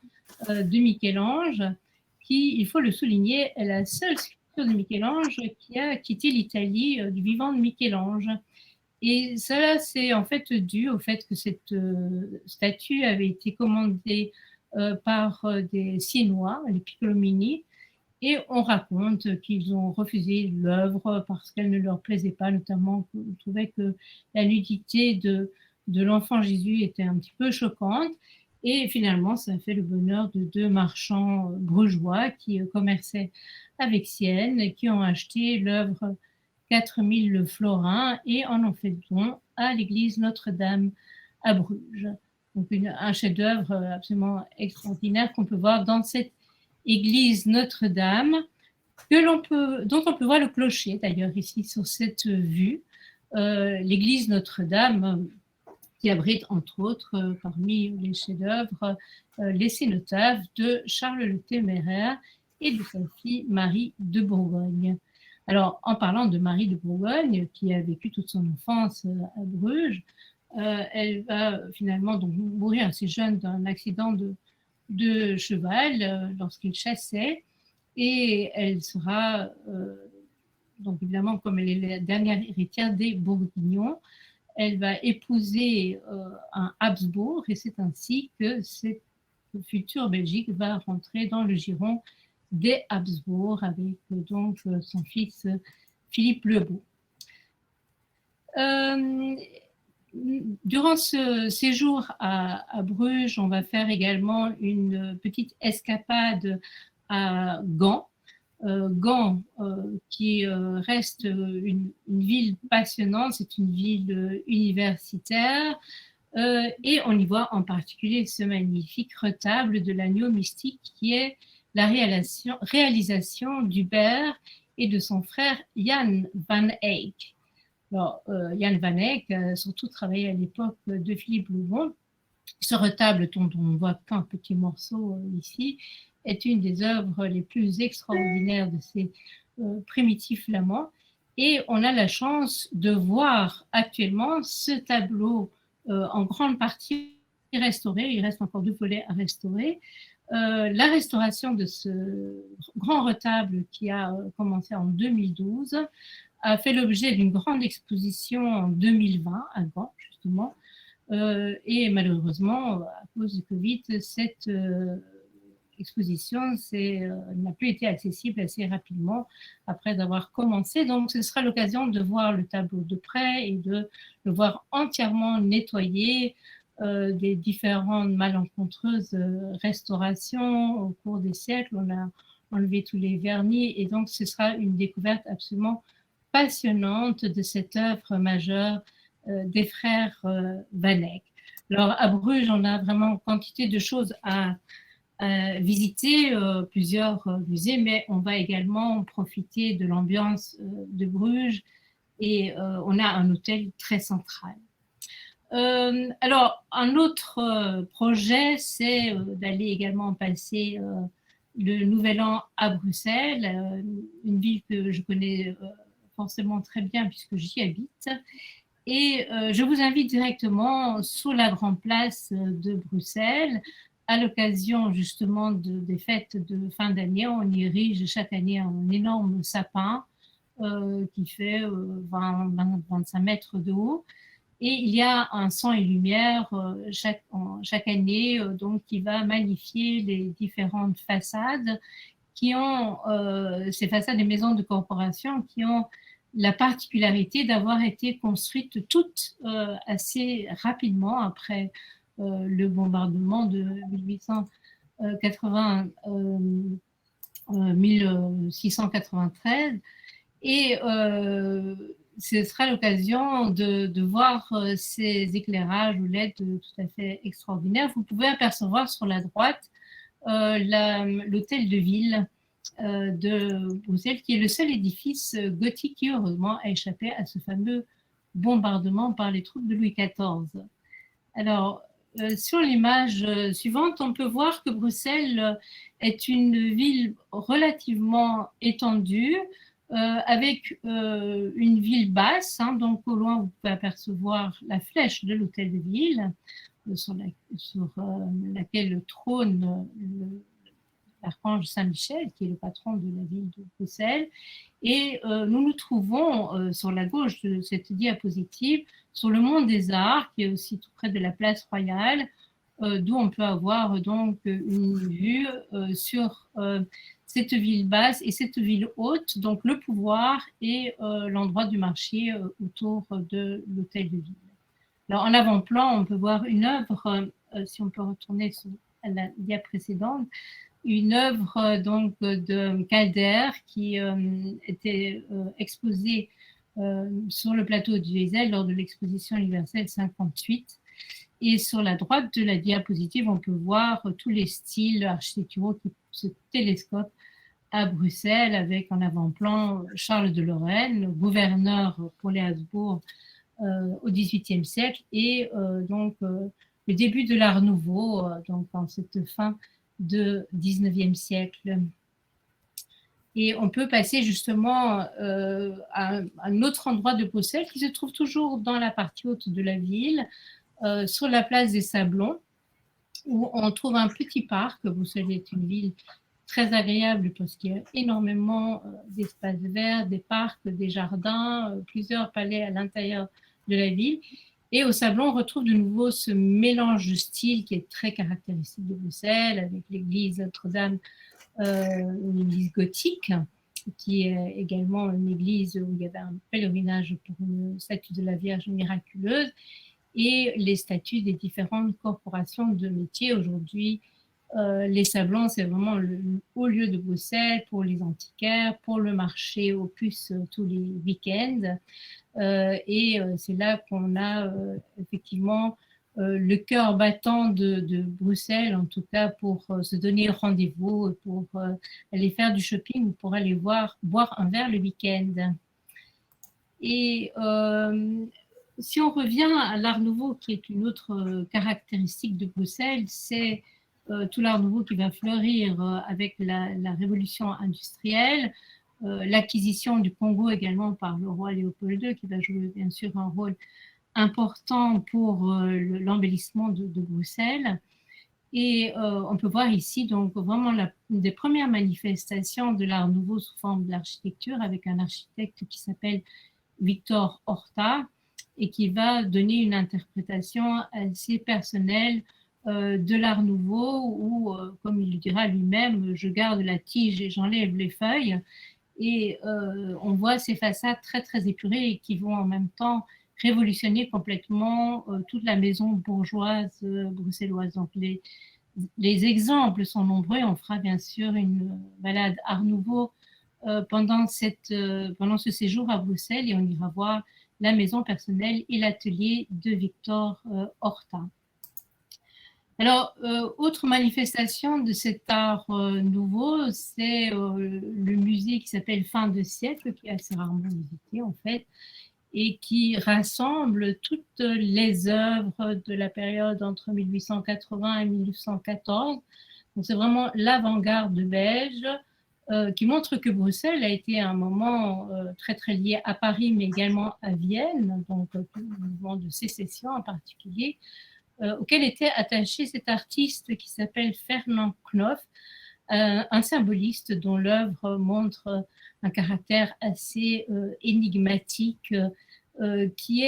de Michel-Ange, qui, il faut le souligner, est la seule sculpture de Michel-Ange qui a quitté l'Italie du vivant de Michel-Ange. Et cela, c'est en fait dû au fait que cette statue avait été commandée par des Siennois, les Piccolomini, et on raconte qu'ils ont refusé l'œuvre parce qu'elle ne leur plaisait pas, notamment qu'ils trouvaient que la nudité de l'enfant Jésus était un petit peu choquante. Et finalement, ça a fait le bonheur de deux marchands brugeois qui commerçaient avec Sienne et qui ont acheté l'œuvre 4000 florins et en ont fait don à l'église Notre-Dame à Bruges. Donc un chef-d'œuvre absolument extraordinaire qu'on peut voir dans cette église Notre-Dame, dont on peut voir le clocher d'ailleurs ici sur cette vue. L'église Notre-Dame qui abrite entre autres parmi les chefs-d'œuvre les cénotaphes de Charles le Téméraire et de sa fille Marie de Bourgogne. Alors, en parlant de Marie de Bourgogne, qui a vécu toute son enfance à Bruges, elle va finalement donc mourir assez jeune d'un accident de cheval lorsqu'il chassait, et elle sera, donc évidemment, comme elle est la dernière héritière des Bourguignons, elle va épouser un Habsbourg, et c'est ainsi que cette future Belgique va rentrer dans le giron des Habsbourg avec donc son fils Philippe le Beau. Durant ce séjour à Bruges, on va faire également une petite escapade à Gand. Gand, qui reste une ville passionnante, c'est une ville universitaire, et on y voit en particulier ce magnifique retable de l'agneau mystique qui est la réalisation d'Hubert et de son frère Jan van Eyck. Alors, Jan van Eyck a surtout travaillé à l'époque de Philippe le Bon. Ce retable, dont on ne voit qu'un petit morceau ici, est une des œuvres les plus extraordinaires de ces primitifs flamands. Et on a la chance de voir actuellement ce tableau en grande partie restauré. Il reste encore 2 volets à restaurer. La restauration de ce grand retable qui a commencé en 2012 a fait l'objet d'une grande exposition en 2020 à Gand, justement. Et malheureusement, à cause du Covid, cette exposition n'a plus été accessible assez rapidement après avoir commencé. Donc, ce sera l'occasion de voir le tableau de près et de le voir entièrement nettoyé des différentes malencontreuses restaurations au cours des siècles. On a enlevé tous les vernis et donc ce sera une découverte absolument passionnante de cette œuvre majeure des frères Van Eyck. Alors à Bruges, on a vraiment quantité de choses à visiter, plusieurs musées, mais on va également profiter de l'ambiance de Bruges et on a un hôtel très central. Alors, un autre projet, c'est d'aller également passer le Nouvel An à Bruxelles, une ville que je connais forcément très bien puisque j'y habite. Et je vous invite directement sur la grande place de Bruxelles, à l'occasion justement des fêtes de fin d'année. On y érige chaque année un énorme sapin qui fait 20-25 mètres de haut. Et il y a un son et lumière chaque année donc, qui va magnifier les différentes façades qui ont, ces façades des maisons de corporation qui ont la particularité d'avoir été construites toutes assez rapidement après le bombardement de 1693. Et ce sera l'occasion de voir ces éclairages au LED tout à fait extraordinaires. Vous pouvez apercevoir sur la droite l'hôtel de ville de Bruxelles, qui est le seul édifice gothique qui, heureusement, a échappé à ce fameux bombardement par les troupes de Louis XIV. Alors, sur l'image suivante, on peut voir que Bruxelles est une ville relativement étendue, avec une ville basse, hein, donc au loin vous pouvez apercevoir la flèche de l'hôtel de ville sur laquelle trône l'archange Saint-Michel, qui est le patron de la ville de Bruxelles. Et nous nous trouvons sur la gauche de cette diapositive sur le Mont des Arts, qui est aussi tout près de la place Royale, d'où on peut avoir donc une vue sur cette ville basse et cette ville haute, donc le pouvoir et l'endroit du marché autour de l'hôtel de ville. Alors en avant-plan, on peut voir une œuvre, si on peut retourner sur la dia précédente, une œuvre donc de Calder qui était exposée sur le plateau du Heysel lors de l'exposition universelle 58. Et sur la droite de la diapositive, on peut voir tous les styles architecturaux qui se télescopent à Bruxelles, avec en avant-plan Charles de Lorraine, gouverneur pour les Habsbourg au XVIIIe siècle, et donc le début de l'Art Nouveau, donc en cette fin du XIXe siècle. Et on peut passer justement à un autre endroit de Bruxelles qui se trouve toujours dans la partie haute de la ville, sur la place des Sablons, où on trouve un petit parc. Bruxelles est une ville très agréable parce qu'il y a énormément d'espaces verts, des parcs, des jardins, plusieurs palais à l'intérieur de la ville. Et au Sablon, on retrouve de nouveau ce mélange de styles qui est très caractéristique de Bruxelles, avec l'église Notre-Dame, une église gothique, qui est également une église où il y avait un pèlerinage pour une statue de la Vierge miraculeuse, et les statues des différentes corporations de métiers. Aujourd'hui, les Sablons, c'est vraiment le haut lieu de Bruxelles pour les antiquaires, pour le marché aux puces tous les week-ends. Et c'est là qu'on a effectivement le cœur battant de Bruxelles, en tout cas pour se donner rendez-vous, pour aller faire du shopping ou pour aller boire un verre le week-end. Et si on revient à l'Art Nouveau, qui est une autre caractéristique de Bruxelles, c'est tout l'Art Nouveau qui va fleurir avec la révolution industrielle, l'acquisition du Congo également par le roi Léopold II, qui va jouer bien sûr un rôle important pour l'embellissement de Bruxelles. Et on peut voir ici donc vraiment une des premières manifestations de l'Art Nouveau sous forme d'architecture, avec un architecte qui s'appelle Victor Horta, et qui va donner une interprétation assez personnelle de l'Art Nouveau, où, comme il le dira lui-même, je garde la tige et j'enlève les feuilles. Et on voit ces façades très très épurées et qui vont en même temps révolutionné complètement toute la maison bourgeoise bruxelloise. Donc les exemples sont nombreux. On fera bien sûr une balade Art Nouveau pendant ce séjour à Bruxelles et on ira voir la maison personnelle et l'atelier de Victor Horta. Alors, autre manifestation de cet art nouveau, c'est le musée qui s'appelle Fin de siècle, qui est assez rarement visité en fait, et qui rassemble toutes les œuvres de la période entre 1880 et 1914. Donc, c'est vraiment l'avant-garde belge qui montre que Bruxelles a été à un moment très très lié à Paris, mais également à Vienne, donc le mouvement de sécession en particulier, auquel était attaché cet artiste qui s'appelle Fernand Knoff, un symboliste dont l'œuvre montre un caractère assez énigmatique, qui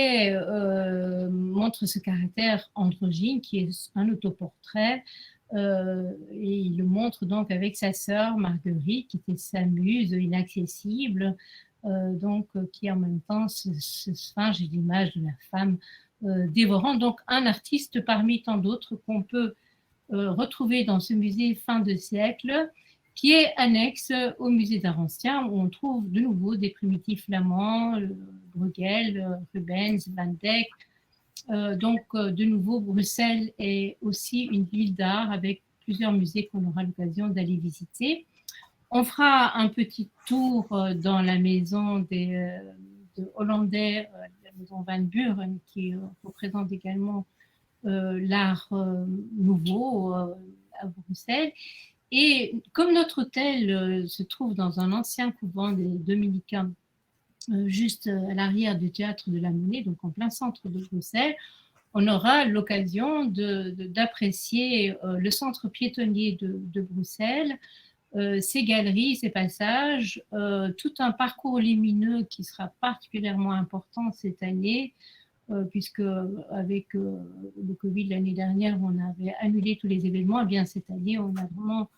montre ce caractère androgyne, qui est un autoportrait, et il le montre donc avec sa sœur Marguerite, qui était sa muse inaccessible, qui en même temps se singe l'image de la femme dévorant. Donc un artiste parmi tant d'autres qu'on peut retrouver dans ce musée Fin de siècle, qui est annexe au musée d'art ancien, où on trouve de nouveau des primitifs flamands, Bruegel, Rubens, Van Dyck. De nouveau, Bruxelles est aussi une ville d'art avec plusieurs musées qu'on aura l'occasion d'aller visiter. On fera un petit tour dans la maison de Hollandais, la maison Van Buren, qui représente également l'art nouveau à Bruxelles. Et comme notre hôtel se trouve dans un ancien couvent des Dominicains, juste à l'arrière du théâtre de la Monnaie, donc en plein centre de Bruxelles, on aura l'occasion d'apprécier le centre piétonnier de Bruxelles, ces galeries, ces passages, tout un parcours lumineux qui sera particulièrement important cette année, puisque avec le Covid l'année dernière, on avait annulé tous les événements. Et bien cette année, on a vraiment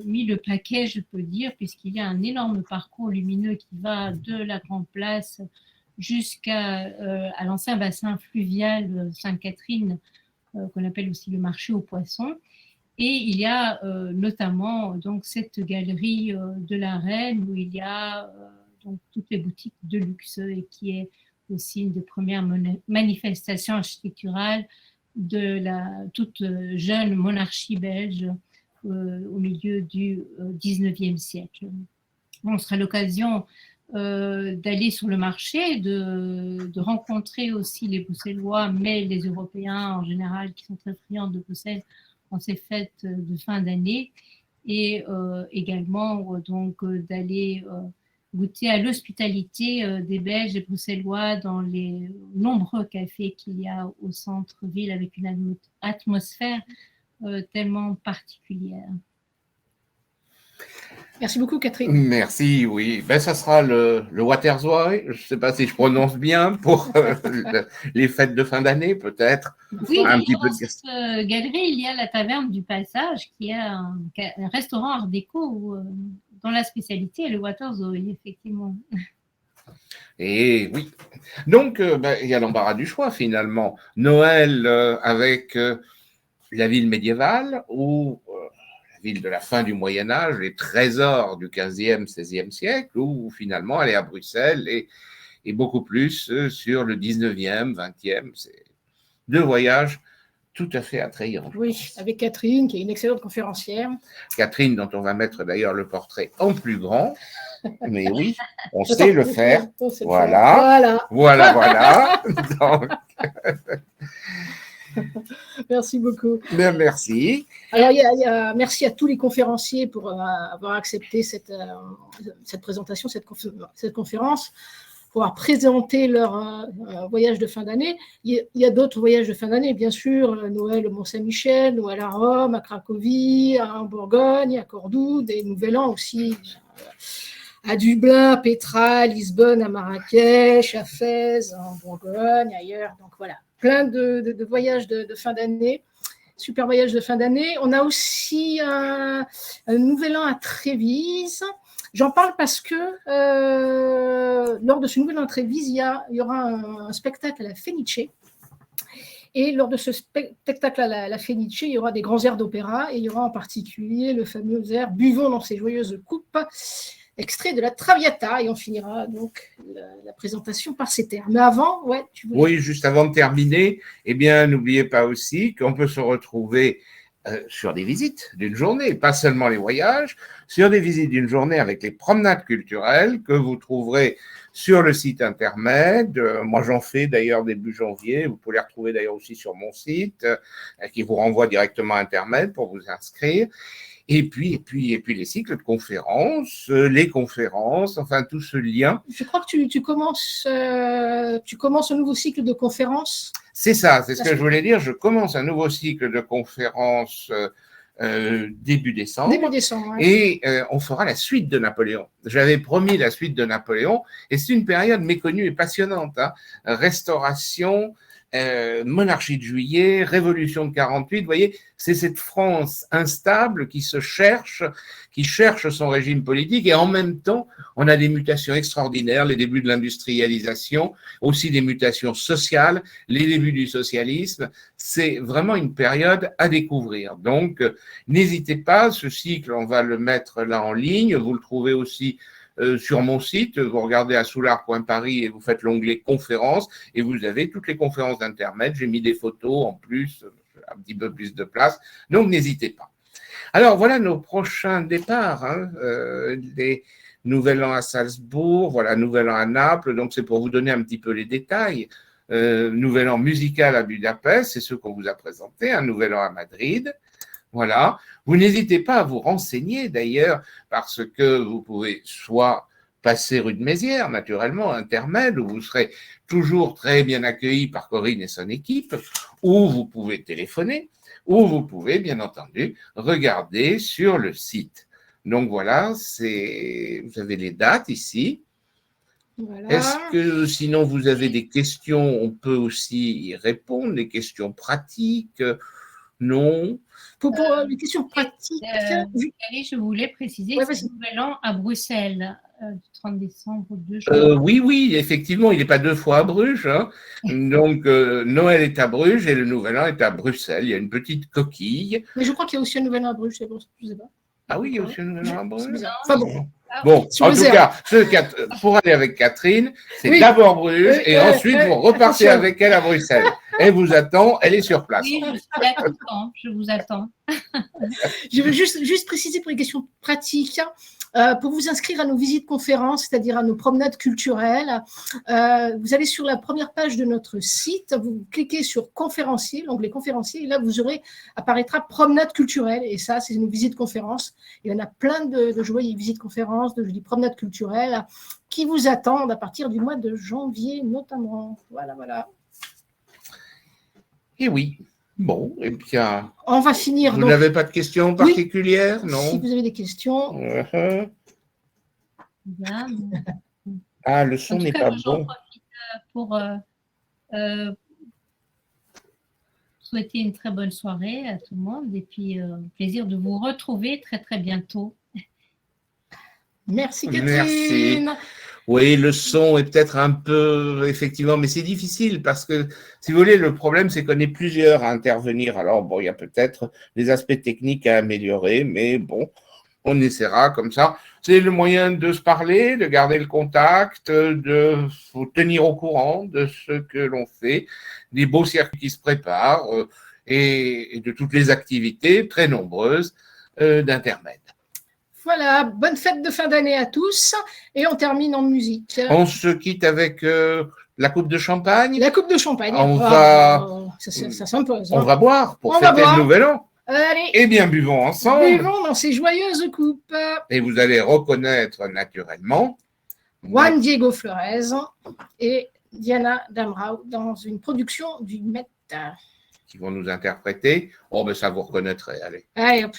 mis le paquet, je peux dire, puisqu'il y a un énorme parcours lumineux qui va de la Grande Place jusqu'à l'ancien bassin fluvial Sainte-Catherine, qu'on appelle aussi le marché aux poissons. Et il y a notamment donc cette galerie de la Reine où il y a donc toutes les boutiques de luxe et qui est aussi une des premières manifestations architecturales de la toute jeune monarchie belge au milieu du 19e siècle. On sera l'occasion d'aller sur le marché, de rencontrer aussi les Bruxellois, mais les Européens en général qui sont très friands de Bruxelles en ces fêtes de fin d'année, et également d'aller goûter à l'hospitalité des Belges et Bruxellois dans les nombreux cafés qu'il y a au centre-ville avec une atmosphère tellement particulière. Merci beaucoup, Catherine. Merci, oui. Ben, ça sera le Watersway, je ne sais pas si je prononce bien, pour les fêtes de fin d'année, peut-être. Oui, un petit peu dans cette galerie, il y a la taverne du Passage, qui est un restaurant art déco dont la spécialité est le Watersway, effectivement. Et oui. Donc, il y a l'embarras du choix, finalement. Noël avec la ville médiévale ou la ville de la fin du Moyen-Âge, les trésors du 15e, 16e siècle, ou finalement aller à Bruxelles et beaucoup plus sur le 19e, 20e. C'est deux voyages tout à fait attrayants. Oui, avec Catherine, qui est une excellente conférencière. Catherine, dont on va mettre d'ailleurs le portrait en plus grand. Mais oui, on sait le faire. Voilà. Donc... Merci beaucoup. Bien, merci. Alors, merci à tous les conférenciers pour avoir accepté cette présentation, cette conférence, pour avoir présenté leur voyage de fin d'année. Il y a d'autres voyages de fin d'année, bien sûr, Noël au Mont-Saint-Michel, Noël à Rome, à Cracovie, en Bourgogne, à Cordoue, des Nouvel An aussi, à Dublin, à Petra, à Lisbonne, à Marrakech, à Fès, en Bourgogne, ailleurs. Donc voilà, plein de voyages de fin d'année, super voyage de fin d'année. On a aussi un Nouvel An à Trévise, J'en parle parce que lors de ce nouvel entrée il y aura un spectacle à la Fenice. Et lors de ce spectacle à la Fenice, il y aura des grands airs d'opéra et il y aura en particulier le fameux air Buvons dans ces joyeuses coupes, extrait de la Traviata. Et on finira donc la présentation par ces termes. Mais avant, ouais, tu voulais... Oui, juste avant de terminer, eh bien, n'oubliez pas aussi qu'on peut se retrouver sur des visites d'une journée, pas seulement les voyages, sur des visites d'une journée avec les promenades culturelles que vous trouverez sur le site internet. Moi, j'en fais d'ailleurs début janvier. Vous pouvez les retrouver d'ailleurs aussi sur mon site qui vous renvoie directement à Internet pour vous inscrire. Et puis les cycles de conférences, les conférences, enfin tout ce lien. Je crois que tu commences un nouveau cycle de conférences. C'est ça, c'est ce que je voulais dire. Je commence un nouveau cycle de conférences début décembre. Début décembre, ouais. Et on fera la suite de Napoléon. J'avais promis la suite de Napoléon, et c'est une période méconnue et passionnante. Hein. Restauration, monarchie de Juillet, révolution de 48, vous voyez, c'est cette France instable qui cherche son régime politique, et en même temps, on a des mutations extraordinaires, les débuts de l'industrialisation, aussi des mutations sociales, les débuts du socialisme. C'est vraiment une période à découvrir. Donc, n'hésitez pas, ce cycle, on va le mettre là en ligne, vous le trouvez aussi sur mon site, vous regardez à soulard.paris et vous faites l'onglet conférences et vous avez toutes les conférences d'Internet. J'ai mis des photos en plus, un petit peu plus de place, donc n'hésitez pas. Alors voilà nos prochains départs, hein, les Nouvel An à Salzbourg, voilà Nouvel An à Naples, donc c'est pour vous donner un petit peu les détails. Nouvel An musical à Budapest, c'est ce qu'on vous a présenté, un Nouvel An à Madrid. Voilà. Vous n'hésitez pas à vous renseigner d'ailleurs, parce que vous pouvez soit passer rue de Mézières, naturellement, intermède, où vous serez toujours très bien accueilli par Corinne et son équipe, ou vous pouvez téléphoner, ou vous pouvez, bien entendu, regarder sur le site. Donc voilà, vous avez les dates ici. Voilà. Est-ce que sinon vous avez des questions, on peut aussi y répondre, des questions pratiques? Non. Pour les questions pratiques, je voulais préciser, Ouais, c'est le Nouvel An à Bruxelles, du 30 décembre, 2 oui, effectivement, il n'est pas 2 fois à Bruges. Hein. Donc, Noël est à Bruges et le Nouvel An est à Bruxelles. Il y a une petite coquille. Mais je crois qu'il y a aussi un Nouvel An à Bruges, je sais pas. Ah oui, il y a aussi un Nouvel An à Bruges. Enfin bon. Bon, en tout cas, pour aller avec Catherine, c'est d'abord Bruges et ensuite vous repartez avec elle à Bruxelles. Elle vous attend, elle est sur place. Oui, je vous attends. Je veux juste préciser pour les questions pratiques, pour vous inscrire à nos visites conférences, c'est-à-dire à nos promenades culturelles, vous allez sur la première page de notre site, vous cliquez sur conférencier, l'onglet conférencier, et là vous apparaîtra promenade culturelle, et ça c'est nos visites conférences. Il y en a plein de joyeuses visites conférences, de promenades culturelles qui vous attendent à partir du mois de janvier notamment. Voilà. Et oui. Bon, et bien. On va finir. Vous n'avez pas de questions particulières, oui, non? Si vous avez des questions. Bien. Ah, le son n'est pas bon. J'en profite pour souhaiter une très bonne soirée à tout le monde et puis plaisir de vous retrouver très très bientôt. Merci Catherine. Merci. Oui, le son est peut-être un peu, effectivement, mais c'est difficile parce que, si vous voulez, le problème, c'est qu'on est plusieurs à intervenir. Alors, bon, il y a peut-être des aspects techniques à améliorer, mais bon, on essaiera comme ça. C'est le moyen de se parler, de garder le contact, de vous tenir au courant de ce que l'on fait, des beaux circuits qui se préparent et de toutes les activités très nombreuses d'Internet. Voilà, bonne fête de fin d'année à tous et on termine en musique. On se quitte avec la coupe de champagne. La coupe de champagne. Ça s'impose. On va boire pour fêter le Nouvel An. Allez. Eh bien, buvons ensemble. Buvons dans ces joyeuses coupes. Et vous allez reconnaître naturellement Juan Diego Flores et Diana Damrau dans une production du Met. Qui vont nous interpréter. Oh, ben ça vous reconnaîtrez. Allez. Allez, hop.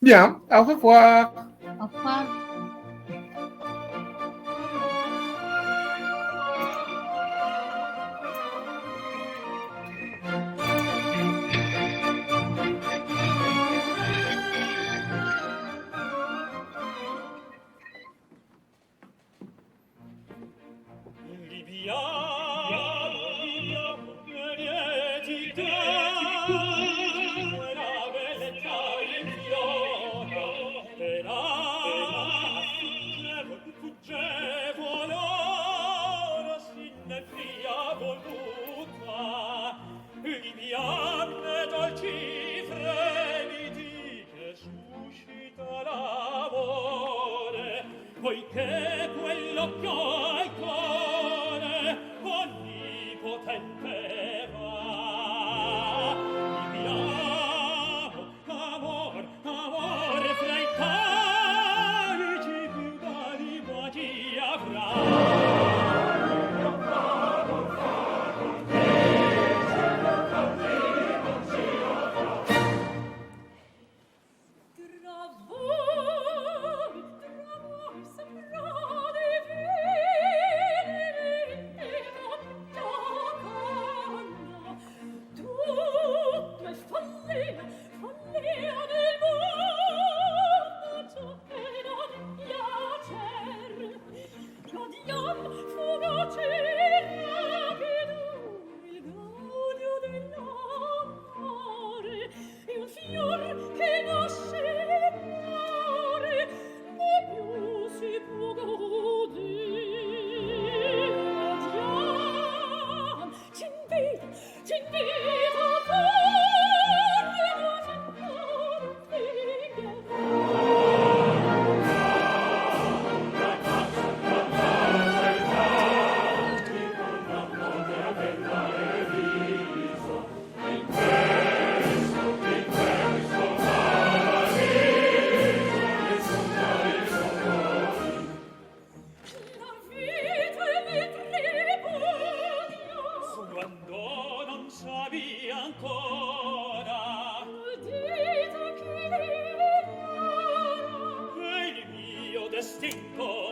Bien, au revoir. Au revoir. la bellezza in fiore, e la fuggevo l'ora sinepria voluta, i fiamme dolci fremiti che suscita l'amore, poiché quell'occhio al cuore onnipotente va. Viviamo, amor, amore, fra i calici più vari magia avrà. Distinto